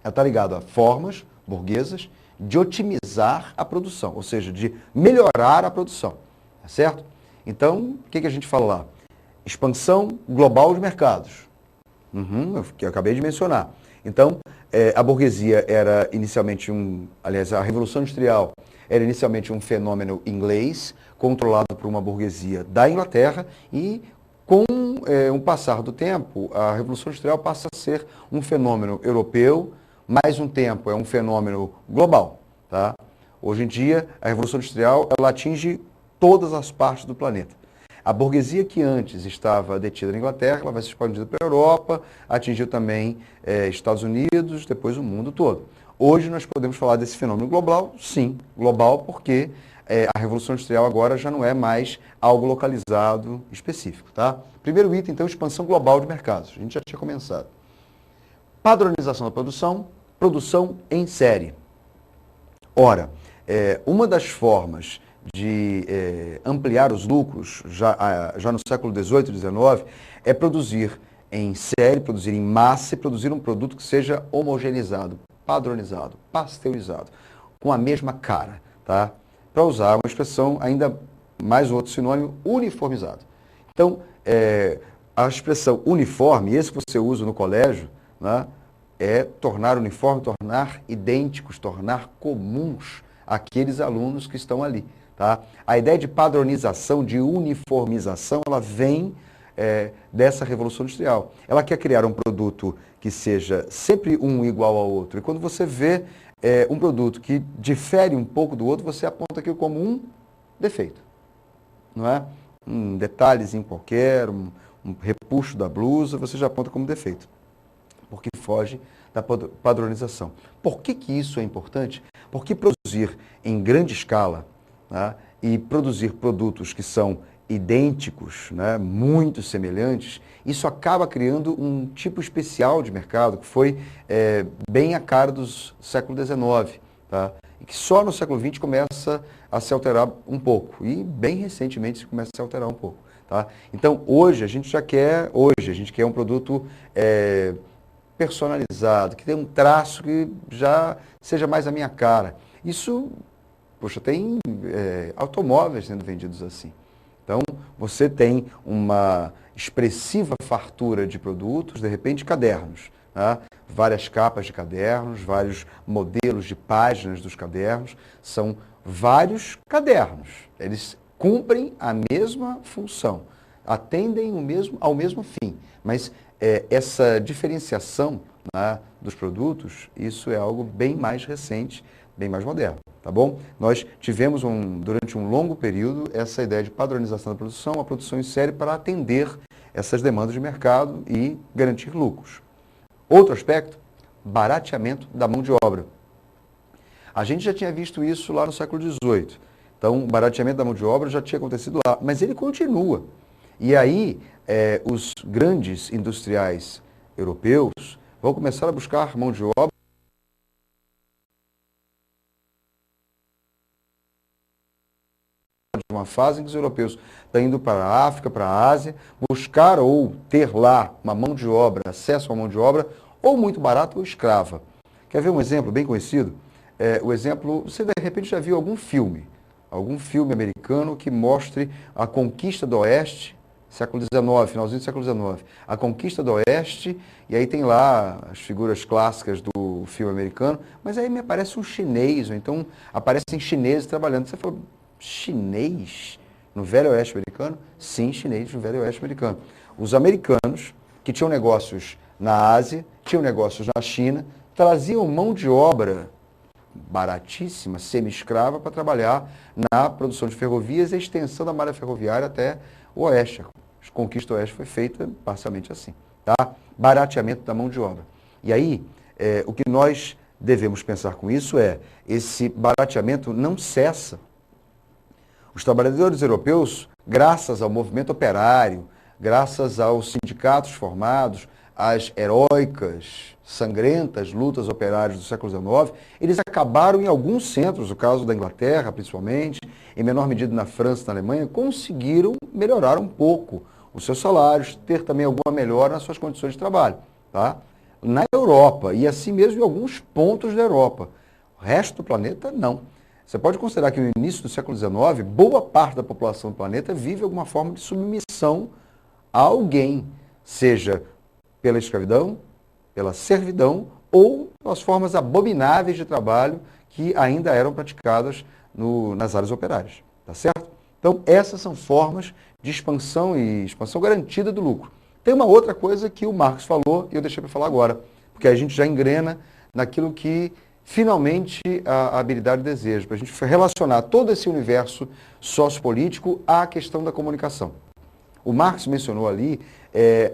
Speaker 3: está ligada a formas burguesas de otimizar a produção, ou seja, de melhorar a produção. Tá certo? Então, o que a gente fala lá? Expansão global de mercados. Que eu acabei de mencionar. Então, a burguesia era inicialmente aliás, a Revolução Industrial era inicialmente um fenômeno inglês, controlado por uma burguesia da Inglaterra, e com o passar do tempo, a Revolução Industrial passa a ser um fenômeno europeu, mais um tempo é um fenômeno global. Tá? Hoje em dia, a Revolução Industrial ela atinge todas as partes do planeta. A burguesia que antes estava detida na Inglaterra, ela vai se expandindo para a Europa, atingiu também Estados Unidos, depois o mundo todo. Hoje nós podemos falar desse fenômeno global, sim, global, porque a Revolução Industrial agora já não é mais algo localizado específico. Tá? Primeiro item, então, expansão global de mercados. A gente já tinha começado. Padronização da produção, produção em série. Ora, uma das formas de ampliar os lucros, já no século XVIII e XIX, é produzir em série, produzir em massa e produzir um produto que seja homogeneizado, padronizado, pasteurizado, com a mesma cara, tá? Para usar uma expressão ainda mais um outro sinônimo, uniformizado. Então, a expressão uniforme, esse que você usa no colégio, né, é tornar uniforme, tornar idênticos, tornar comuns aqueles alunos que estão ali. Tá? A ideia de padronização, de uniformização, ela vem dessa Revolução Industrial. Ela quer criar um produto que seja sempre um igual ao outro. E quando você vê um produto que difere um pouco do outro, você aponta aquilo como um defeito. Não é? Um detalhezinho qualquer, um repuxo da blusa, você já aponta como defeito. Porque foge da padronização. Por que isso é importante? Porque produzir em grande escala, né, e produzir produtos que são idênticos, né, muito semelhantes, isso acaba criando um tipo especial de mercado que foi bem a cara do século XIX, tá? E que só no século XX começa a se alterar um pouco, e bem recentemente se começa a se alterar um pouco. Tá? Então, hoje a gente quer um produto personalizado, que tenha um traço que já seja mais a minha cara. Isso, poxa, tem automóveis sendo vendidos assim. Então, você tem uma expressiva fartura de produtos, de repente cadernos, né? Várias capas de cadernos, vários modelos de páginas dos cadernos, são vários cadernos. Eles cumprem a mesma função. atendem ao mesmo fim, mas essa diferenciação, né, dos produtos, isso é algo bem mais recente, bem mais moderno, tá bom? Nós tivemos durante um longo período essa ideia de padronização da produção, a produção em série para atender essas demandas de mercado e garantir lucros. Outro aspecto, barateamento da mão de obra. A gente já tinha visto isso lá no século XVIII. Então, o barateamento da mão de obra já tinha acontecido lá, mas ele continua. E aí, os grandes industriais europeus vão começar a buscar mão de obra de uma fase em que os europeus estão indo para a África, para a Ásia, buscar ou ter lá uma mão de obra, acesso a uma mão de obra, ou muito barata ou escrava. Quer ver um exemplo bem conhecido? O exemplo, você de repente já viu algum filme americano que mostre a conquista do Oeste, século XIX, finalzinho do século XIX, a conquista do Oeste, e aí tem lá as figuras clássicas do filme americano, mas aí me aparece um chinês, ou então aparecem chineses trabalhando. Você falou, chinês no Velho Oeste americano? Sim, chinês no Velho Oeste americano. Os americanos, que tinham negócios na Ásia, tinham negócios na China, traziam mão de obra baratíssima, semi-escrava, para trabalhar na produção de ferrovias e a extensão da malha ferroviária até o Oeste. A conquista do Oeste foi feita parcialmente assim, tá? Barateamento da mão de obra. E aí, o que nós devemos pensar com isso esse barateamento não cessa. Os trabalhadores europeus, graças ao movimento operário, graças aos sindicatos formados, às heróicas, sangrentas lutas operárias do século XIX, eles acabaram em alguns centros, o caso da Inglaterra principalmente, em menor medida na França e na Alemanha, conseguiram melhorar um pouco os seus salários, ter também alguma melhora nas suas condições de trabalho. Tá? Na Europa, e assim mesmo em alguns pontos da Europa. O resto do planeta, não. Você pode considerar que no início do século XIX, boa parte da população do planeta vive alguma forma de submissão a alguém, seja pela escravidão, pela servidão ou pelas formas abomináveis de trabalho que ainda eram praticadas nas áreas operárias. Tá certo? Então, essas são formas de expansão e expansão garantida do lucro. Tem uma outra coisa que o Marx falou e eu deixei para falar agora, porque a gente já engrena naquilo que finalmente a habilidade deseja, para a gente relacionar todo esse universo sociopolítico à questão da comunicação. O Marx mencionou ali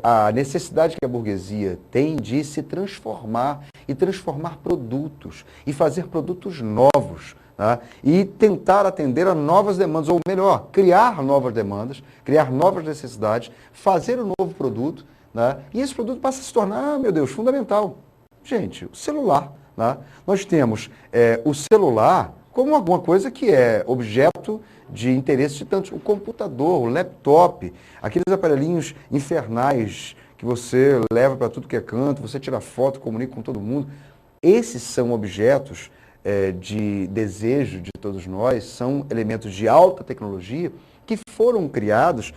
Speaker 3: a necessidade que a burguesia tem de se transformar e transformar produtos e fazer produtos novos, tá? E tentar atender a novas demandas, ou melhor, criar novas demandas, criar novas necessidades, fazer um novo produto, né? E esse produto passa a se tornar, meu Deus, fundamental. Gente, o celular. Né? Nós temos o celular como alguma coisa que é objeto de interesse de tantos. O computador, o laptop, aqueles aparelhinhos infernais que você leva para tudo que é canto, você tira foto, comunica com todo mundo. Esses são objetos de desejo de todos nós, são elementos de alta tecnologia que foram criados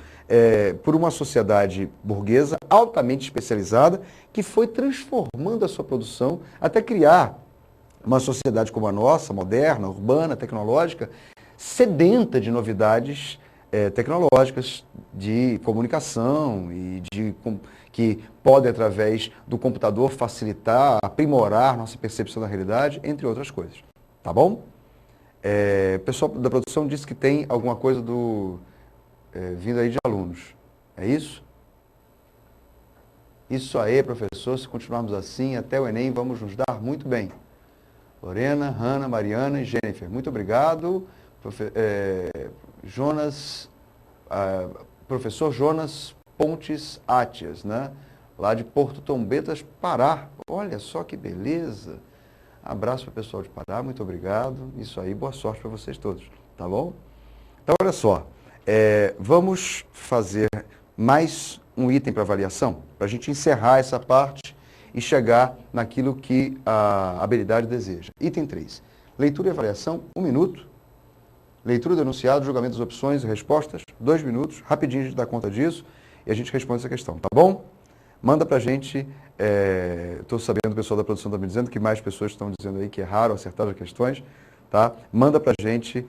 Speaker 3: por uma sociedade burguesa altamente especializada que foi transformando a sua produção até criar uma sociedade como a nossa, moderna, urbana, tecnológica, sedenta de novidades tecnológicas, de comunicação e que podem, através do computador, facilitar, aprimorar nossa percepção da realidade, entre outras coisas. Tá bom? O pessoal da produção disse que tem alguma coisa vindo aí de alunos. É isso? Isso aí, professor. Se continuarmos assim, até o Enem, vamos nos dar muito bem. Lorena, Hanna, Mariana e Jennifer. Muito obrigado. Professor Jonas Pontes Atias, né? Lá de Porto Tombetas, Pará. Olha só que beleza. Abraço para o pessoal de Pará, muito obrigado. Isso aí, boa sorte para vocês todos, tá bom? Então, olha só, vamos fazer mais um item para avaliação, para a gente encerrar essa parte e chegar naquilo que a habilidade deseja. Item 3, leitura e avaliação, 1 minuto. Leitura do enunciado, julgamento das opções e respostas, 2 minutos. Rapidinho a gente dá conta disso e a gente responde essa questão, tá bom? Manda pra gente, estou sabendo, o pessoal da produção está me dizendo que mais pessoas estão dizendo aí que é raro acertar as questões, tá? Manda pra gente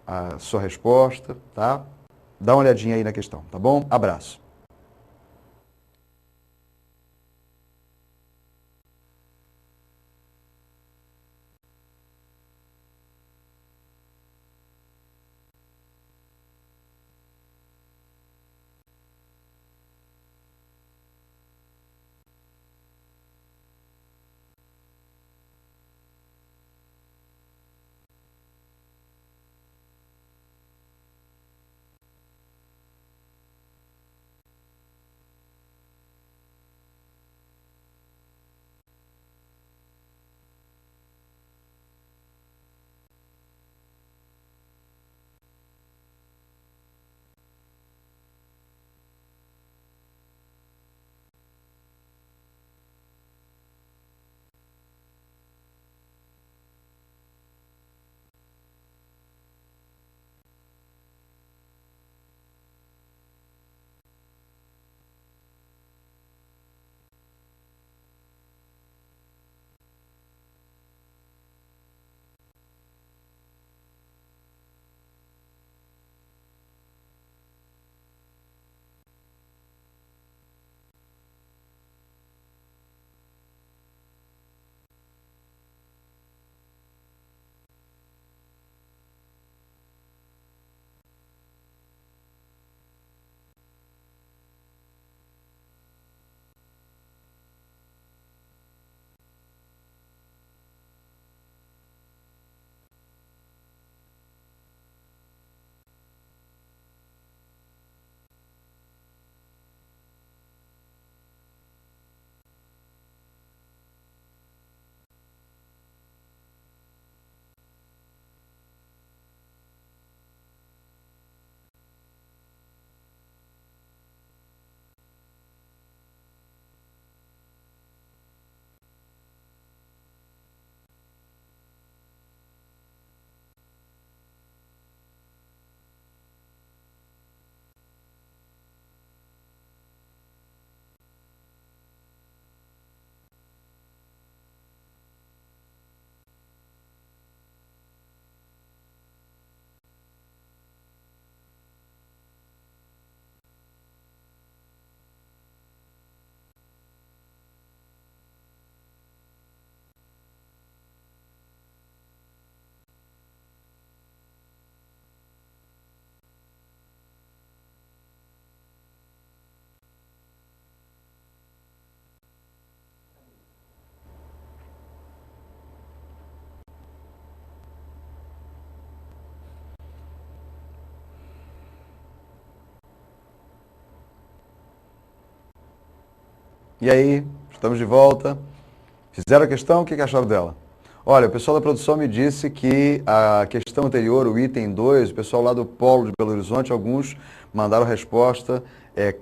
Speaker 3: a sua resposta, tá? Dá uma olhadinha aí na questão, tá bom? Abraço. E aí, estamos de volta. Fizeram a questão, o que acharam dela? Olha, o pessoal da produção me disse que a questão anterior, o item 2, o pessoal lá do Polo de Belo Horizonte, alguns mandaram resposta,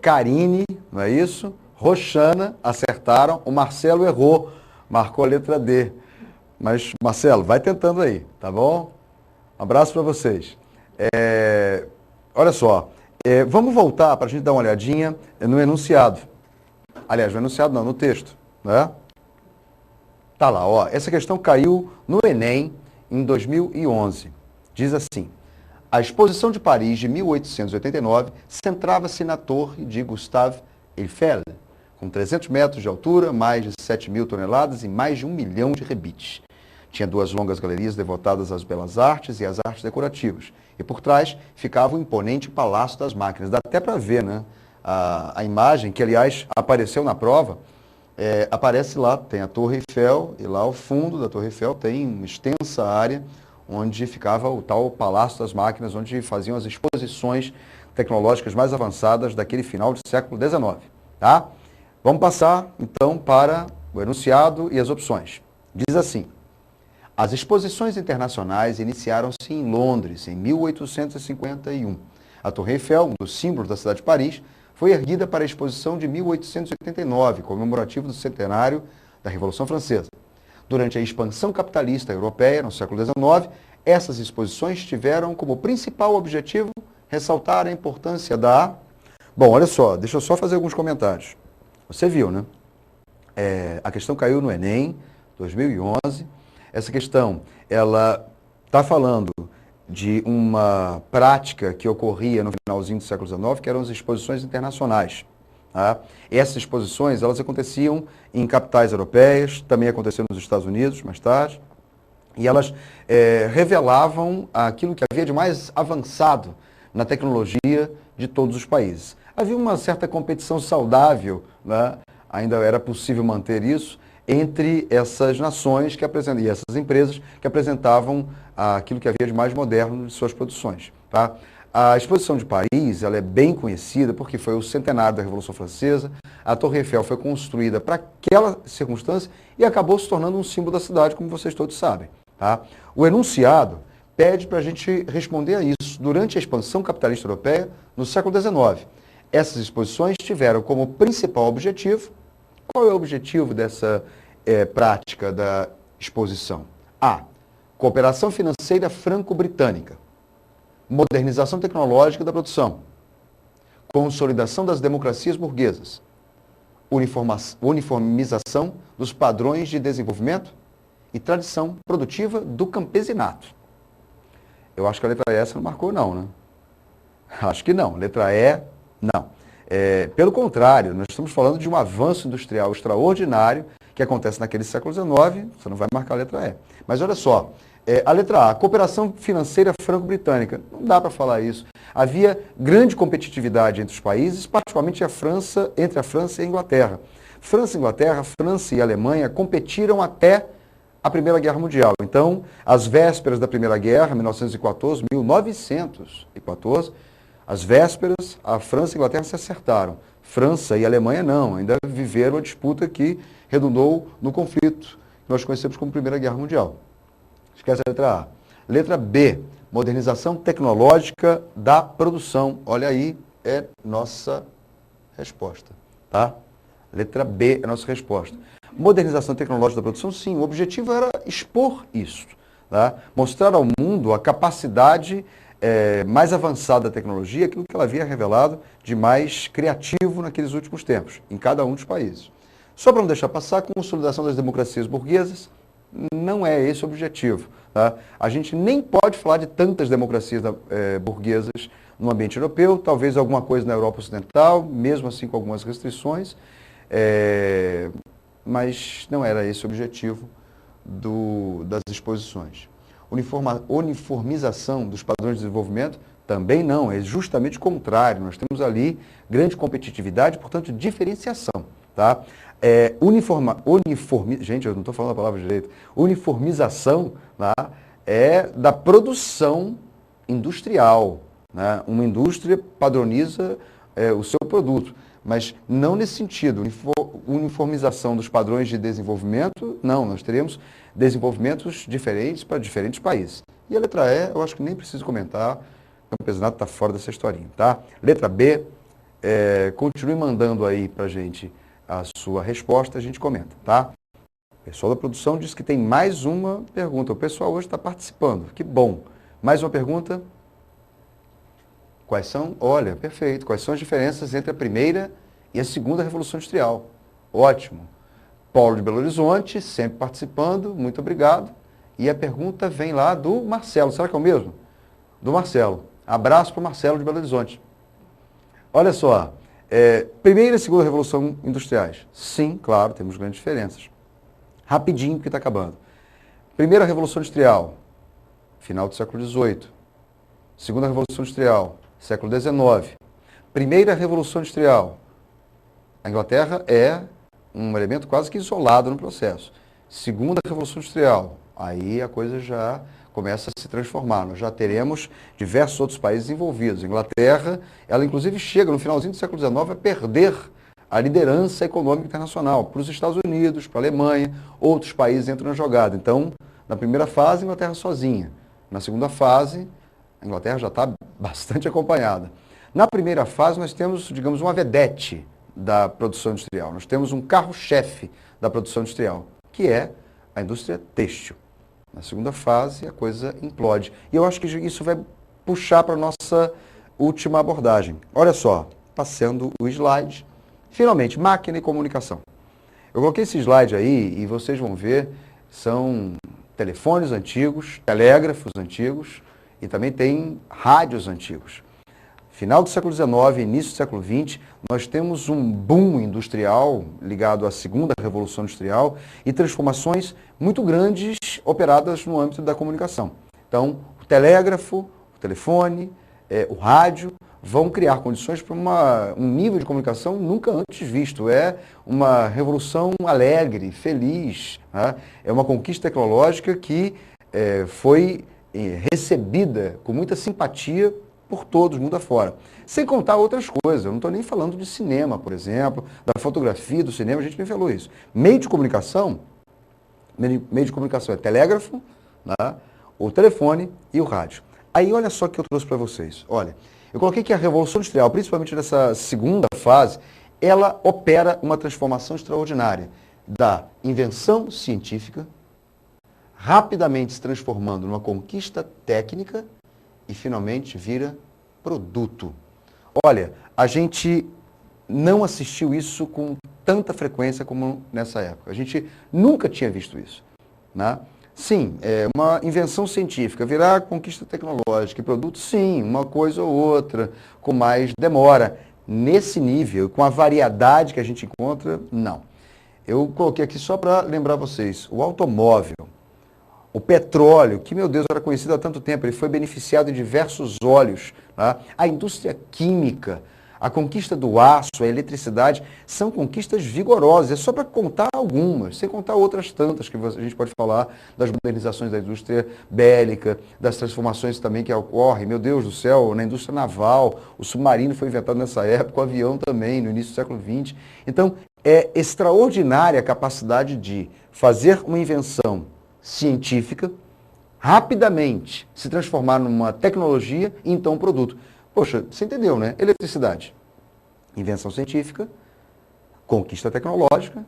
Speaker 3: Karine, não é isso? Roxana, acertaram, o Marcelo errou, marcou a letra D. Mas, Marcelo, vai tentando aí, tá bom? Um abraço para vocês. Olha só, vamos voltar para a gente dar uma olhadinha no enunciado. Aliás, no enunciado não, no texto, né? Tá lá, ó. Essa questão caiu no Enem em 2011. Diz assim: a exposição de Paris de 1889 centrava-se na torre de Gustave Eiffel, com 300 metros de altura, mais de 7.000 toneladas e mais de 1 milhão de rebites. Tinha 2 longas galerias devotadas às belas artes e às artes decorativas. E por trás ficava o imponente Palácio das Máquinas. Dá até para ver, né? A imagem, que aliás apareceu na prova, aparece lá, tem a Torre Eiffel, e lá ao fundo da Torre Eiffel tem uma extensa área onde ficava o tal Palácio das Máquinas, onde faziam as exposições tecnológicas mais avançadas daquele final do século XIX. Tá? Vamos passar, então, para o enunciado e as opções. Diz assim: as exposições internacionais iniciaram-se em Londres, em 1851. A Torre Eiffel, um dos símbolos da cidade de Paris, foi erguida para a exposição de 1889, comemorativo do centenário da Revolução Francesa. Durante a expansão capitalista europeia, no século XIX, essas exposições tiveram como principal objetivo ressaltar a importância da... Bom, olha só, deixa eu só fazer alguns comentários. Você viu, né? A questão caiu no Enem, 2011. Essa questão, ela está falando de uma prática que ocorria no finalzinho do século XIX, que eram as exposições internacionais. Tá? Essas exposições, elas aconteciam em capitais europeias, também aconteciam nos Estados Unidos, mais tarde, e elas revelavam aquilo que havia de mais avançado na tecnologia de todos os países. Havia uma certa competição saudável, né? Ainda era possível manter isso, entre essas nações que apresentam, e essas empresas que apresentavam aquilo que havia de mais moderno de suas produções. Tá? A Exposição de Paris, ela é bem conhecida porque foi o centenário da Revolução Francesa, a Torre Eiffel foi construída para aquela circunstância e acabou se tornando um símbolo da cidade, como vocês todos sabem. Tá? O enunciado pede para a gente responder a isso durante a expansão capitalista europeia no século XIX. Essas exposições tiveram como principal objetivo. Qual é o objetivo dessa prática da exposição? A. Cooperação financeira franco-britânica. Modernização tecnológica da produção. Consolidação das democracias burguesas. Uniformização dos padrões de desenvolvimento e tradição produtiva do campesinato. Eu acho que a letra E essa não marcou não, né? Acho que não. Letra E, não. Pelo contrário, nós estamos falando de um avanço industrial extraordinário que acontece naquele século XIX, você não vai marcar a letra E. Mas olha só, a letra A, cooperação financeira franco-britânica, não dá para falar isso. Havia grande competitividade entre os países, particularmente entre a França e a Inglaterra. França e Inglaterra, França e Alemanha competiram até a Primeira Guerra Mundial. Então, às vésperas da Primeira Guerra, 1914, às vésperas, a França e a Inglaterra se acertaram. França e Alemanha não, ainda viveram a disputa que redundou no conflito que nós conhecemos como Primeira Guerra Mundial. Esquece a letra A. Letra B, modernização tecnológica da produção. Olha aí, é nossa resposta. Tá? Letra B é a nossa resposta. Modernização tecnológica da produção, sim, o objetivo era expor isso. Tá? Mostrar ao mundo a capacidade mais avançada da tecnologia, aquilo que ela havia revelado de mais criativo naqueles últimos tempos, em cada um dos países. Só para não deixar passar, a consolidação das democracias burguesas não é esse o objetivo. Tá? A gente nem pode falar de tantas democracias burguesas no ambiente europeu, talvez alguma coisa na Europa Ocidental, mesmo assim com algumas restrições, mas não era esse o objetivo das exposições. Uniformização dos padrões de desenvolvimento também não, é justamente o contrário. Nós temos ali grande competitividade, portanto, diferenciação. Tá? Gente, eu não estou falando a palavra direito. Uniformização, tá? É da produção industrial. Né? Uma indústria padroniza o seu produto, mas não nesse sentido. Uniformização dos padrões de desenvolvimento, não, nós teremos desenvolvimentos diferentes para diferentes países. E a letra E, eu acho que nem preciso comentar, o campesinato está fora dessa historinha, tá? Letra B, continue mandando aí para a gente a sua resposta, a gente comenta, tá? O pessoal da produção disse que tem mais uma pergunta. O pessoal hoje está participando, que bom. Mais uma pergunta? Quais são? Olha, perfeito. Quais são as diferenças entre a primeira e a segunda Revolução Industrial? Ótimo. Paulo de Belo Horizonte, sempre participando, muito obrigado. E a pergunta vem lá do Marcelo. Será que é o mesmo? Do Marcelo. Abraço para o Marcelo de Belo Horizonte. Olha só, primeira e segunda Revolução Industriais. Sim, claro, temos grandes diferenças. Rapidinho, porque está acabando. Primeira Revolução Industrial, final do século XVIII. Segunda Revolução Industrial, século XIX. Primeira Revolução Industrial. A Inglaterra é um elemento quase que isolado no processo. Segunda Revolução Industrial, aí a coisa já começa a se transformar. Nós já teremos diversos outros países envolvidos. A Inglaterra, ela inclusive chega no finalzinho do século XIX a perder a liderança econômica internacional para os Estados Unidos, para a Alemanha, outros países entram na jogada. Então, na primeira fase, a Inglaterra sozinha. Na segunda fase, a Inglaterra já está bastante acompanhada. Na primeira fase, nós temos, digamos, uma vedete da produção industrial. Nós temos um carro-chefe da produção industrial, que é a indústria têxtil. Na segunda fase, a coisa implode. E eu acho que isso vai puxar para a nossa última abordagem. Olha só, passando o slide. Finalmente, máquina e comunicação. Eu coloquei esse slide aí e vocês vão ver, são telefones antigos, telégrafos antigos e também tem rádios antigos. Final do século XIX, início do século XX, nós temos um boom industrial ligado à segunda revolução industrial e transformações muito grandes operadas no âmbito da comunicação. Então, o telégrafo, o telefone, o rádio vão criar condições para um nível de comunicação nunca antes visto. É uma revolução alegre, feliz, né? É uma conquista tecnológica que foi recebida com muita simpatia por todos, mundo afora. Sem contar outras coisas, eu não estou nem falando de cinema, por exemplo, da fotografia, do cinema, a gente nem falou isso. Meio de comunicação é telégrafo, né, o telefone e o rádio. Aí olha só o que eu trouxe para vocês. Olha, eu coloquei que a Revolução Industrial, principalmente nessa segunda fase, ela opera uma transformação extraordinária da invenção científica, rapidamente se transformando numa conquista técnica e finalmente vira produto. Olha, a gente não assistiu isso com tanta frequência como nessa época. A gente nunca tinha visto isso, né? Sim, uma invenção científica virar conquista tecnológica e produto, sim, uma coisa ou outra, com mais demora. Nesse nível, com a variedade que a gente encontra, não. Eu coloquei aqui só para lembrar vocês, o automóvel, o petróleo, que, meu Deus, era conhecido há tanto tempo, ele foi beneficiado em diversos óleos, tá? A indústria química, a conquista do aço, a eletricidade, são conquistas vigorosas. É só para contar algumas, sem contar outras tantas que a gente pode falar das modernizações da indústria bélica, das transformações também que ocorrem, meu Deus do céu, na indústria naval, o submarino foi inventado nessa época, o avião também, no início do século XX. Então, é extraordinária a capacidade de fazer uma invenção científica, rapidamente se transformar numa tecnologia e então um produto. Poxa, você entendeu, né? Eletricidade, invenção científica, conquista tecnológica,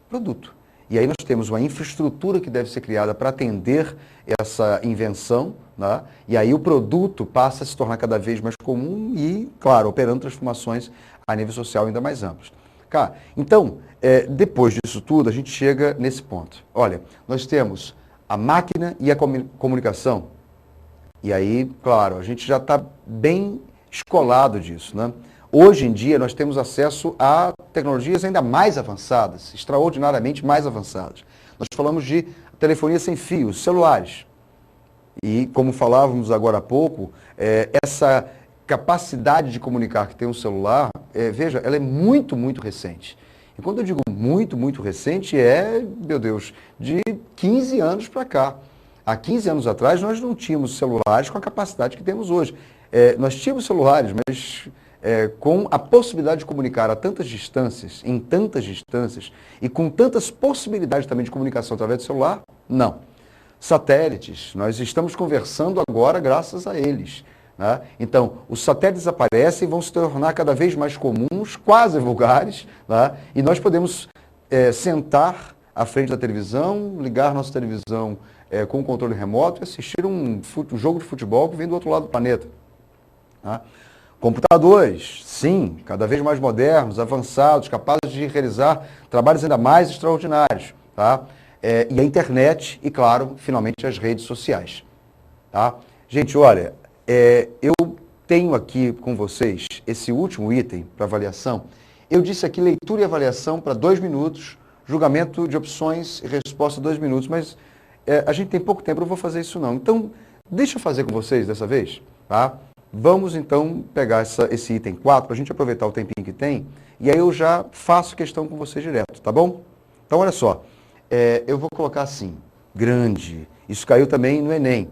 Speaker 3: produto. E aí nós temos uma infraestrutura que deve ser criada para atender essa invenção, né? E aí o produto passa a se tornar cada vez mais comum e, claro, operando transformações a nível social ainda mais amplos. Cara, então, depois disso tudo, a gente chega nesse ponto. Olha, nós temos a máquina e a comunicação. E aí, claro, a gente já está bem escolado disso, né? Hoje em dia, nós temos acesso a tecnologias ainda mais avançadas, extraordinariamente mais avançadas. Nós falamos de telefonia sem fio, celulares. E, como falávamos agora há pouco, essa capacidade de comunicar que tem um celular, veja, ela é muito, muito recente. E quando eu digo muito, muito recente, meu Deus, de 15 anos para cá. Há 15 anos atrás, nós não tínhamos celulares com a capacidade que temos hoje. Nós tínhamos celulares, mas com a possibilidade de comunicar a tantas distâncias, em tantas distâncias, e com tantas possibilidades também de comunicação através do celular, não. Satélites, nós estamos conversando agora graças a eles, né? Então, os satélites aparecem e vão se tornar cada vez mais comuns, quase vulgares, né? E nós podemos sentar à frente da televisão, ligar nossa televisão com o controle remoto e assistir um jogo de futebol que vem do outro lado do planeta. Tá? Computadores, sim, cada vez mais modernos, avançados, capazes de realizar trabalhos ainda mais extraordinários. Tá? E a internet e, claro, finalmente as redes sociais. Tá? Gente, olha, eu tenho aqui com vocês esse último item para avaliação. Eu disse aqui leitura e avaliação para 2 minutos, julgamento de opções e resposta 2 minutos, mas a gente tem pouco tempo, eu não vou fazer isso não. Então, deixa eu fazer com vocês dessa vez, tá? Vamos então pegar esse item 4, para a gente aproveitar o tempinho que tem, e aí eu já faço questão com vocês direto, tá bom? Então, olha só, eu vou colocar assim, grande, isso caiu também no Enem.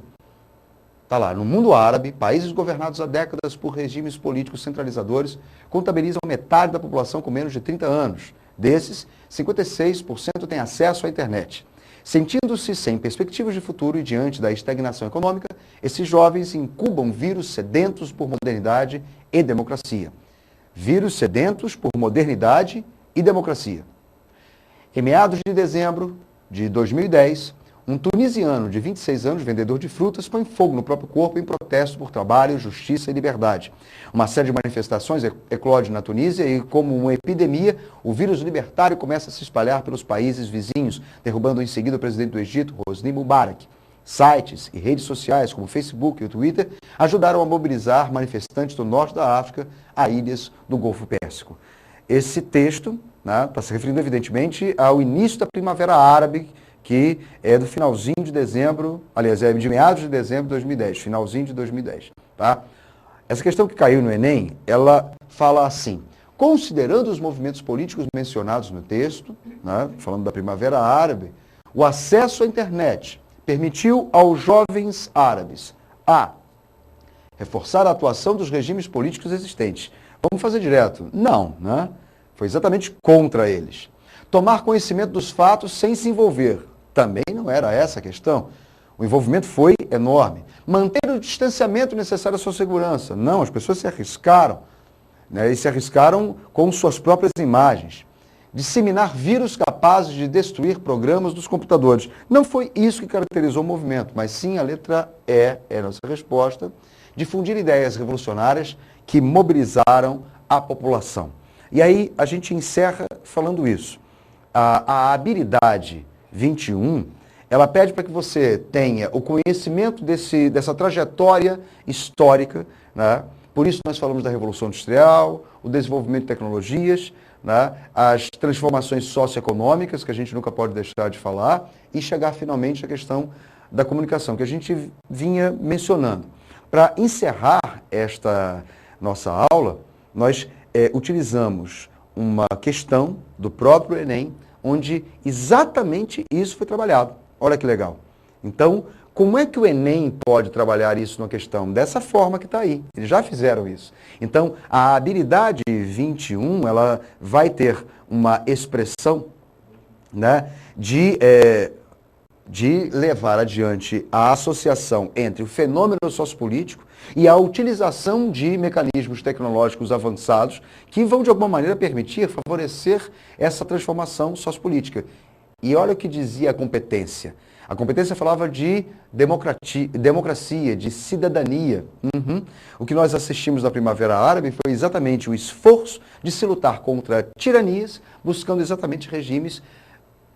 Speaker 3: Tá lá, no mundo árabe, países governados há décadas por regimes políticos centralizadores contabilizam metade da população com menos de 30 anos. Desses, 56% têm acesso à internet. Sentindo-se sem perspectivas de futuro e diante da estagnação econômica, esses jovens incubam vírus sedentos por modernidade e democracia. Vírus sedentos por modernidade e democracia. Em meados de dezembro de 2010, um tunisiano de 26 anos, vendedor de frutas, põe fogo no próprio corpo em protesto por trabalho, justiça e liberdade. Uma série de manifestações eclode na Tunísia e, como uma epidemia, o vírus libertário começa a se espalhar pelos países vizinhos, derrubando em seguida o presidente do Egito, Hosni Mubarak. Sites e redes sociais como o Facebook e o Twitter ajudaram a mobilizar manifestantes do norte da África a ilhas do Golfo Pérsico. Esse texto está se referindo, evidentemente, ao início da Primavera Árabe, que é do finalzinho de dezembro, aliás, é de meados de dezembro de 2010, finalzinho de 2010. Tá? Essa questão que caiu no Enem, ela fala assim: considerando os movimentos políticos mencionados no texto, falando da Primavera Árabe, o acesso à internet permitiu aos jovens árabes a reforçar a atuação dos regimes políticos existentes. Vamos fazer direto? Não, Foi exatamente contra eles. Tomar conhecimento dos fatos sem se envolver. Também não era essa a questão. O envolvimento foi enorme. Manter o distanciamento necessário à sua segurança. Não, as pessoas se arriscaram. E se arriscaram com suas próprias imagens. Disseminar vírus capazes de destruir programas dos computadores. Não foi isso que caracterizou o movimento, mas sim a letra E, é a nossa resposta, difundir ideias revolucionárias que mobilizaram a população. E aí a gente encerra falando isso. A habilidade 21, ela pede para que você tenha o conhecimento dessa trajetória histórica, Por isso nós falamos da Revolução Industrial, o desenvolvimento de tecnologias, as transformações socioeconômicas, que a gente nunca pode deixar de falar, e chegar finalmente à questão da comunicação, que a gente vinha mencionando. Para encerrar esta nossa aula, nós utilizamos uma questão do próprio Enem, onde exatamente isso foi trabalhado. Olha que legal. Então, como é que o Enem pode trabalhar isso numa questão? Dessa forma que está aí. Eles já fizeram isso. Então, a habilidade 21, ela vai ter uma expressão de levar adiante a associação entre o fenômeno sociopolítico e a utilização de mecanismos tecnológicos avançados que vão, de alguma maneira, permitir, favorecer essa transformação sociopolítica. E olha o que dizia a competência. A competência falava de democracia, de cidadania. O que nós assistimos na Primavera Árabe foi exatamente o esforço de se lutar contra tiranias, buscando exatamente regimes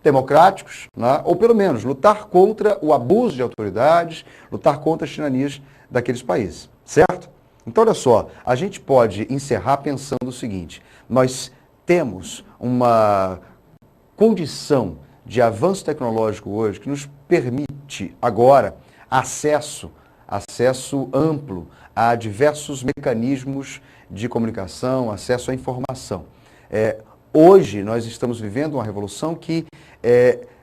Speaker 3: democráticos, ou pelo menos lutar contra o abuso de autoridades, lutar contra as tiranias daqueles países, certo? Então, olha só, a gente pode encerrar pensando o seguinte: nós temos uma condição de avanço tecnológico hoje que nos permite agora acesso amplo a diversos mecanismos de comunicação, acesso à informação. Hoje nós estamos vivendo uma revolução que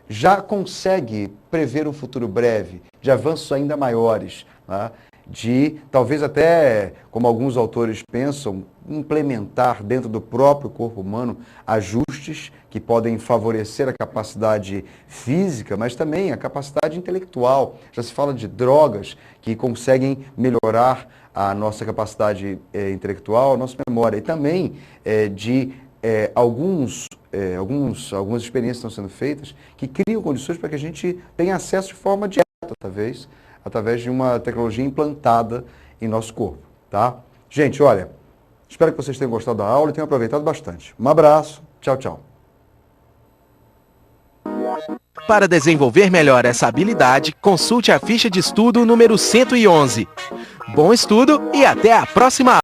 Speaker 3: já consegue prever um futuro breve, de avanços ainda maiores, de talvez até, como alguns autores pensam, implementar dentro do próprio corpo humano ajustes que podem favorecer a capacidade física, mas também a capacidade intelectual. Já se fala de drogas que conseguem melhorar a nossa capacidade intelectual, a nossa memória, e também algumas experiências estão sendo feitas que criam condições para que a gente tenha acesso de forma direta, talvez, através de uma tecnologia implantada em nosso corpo, tá? Gente, olha, espero que vocês tenham gostado da aula e tenham aproveitado bastante. Um abraço, tchau, tchau.
Speaker 2: Para desenvolver melhor essa habilidade, consulte a ficha de estudo número 111. Bom estudo e até a próxima aula!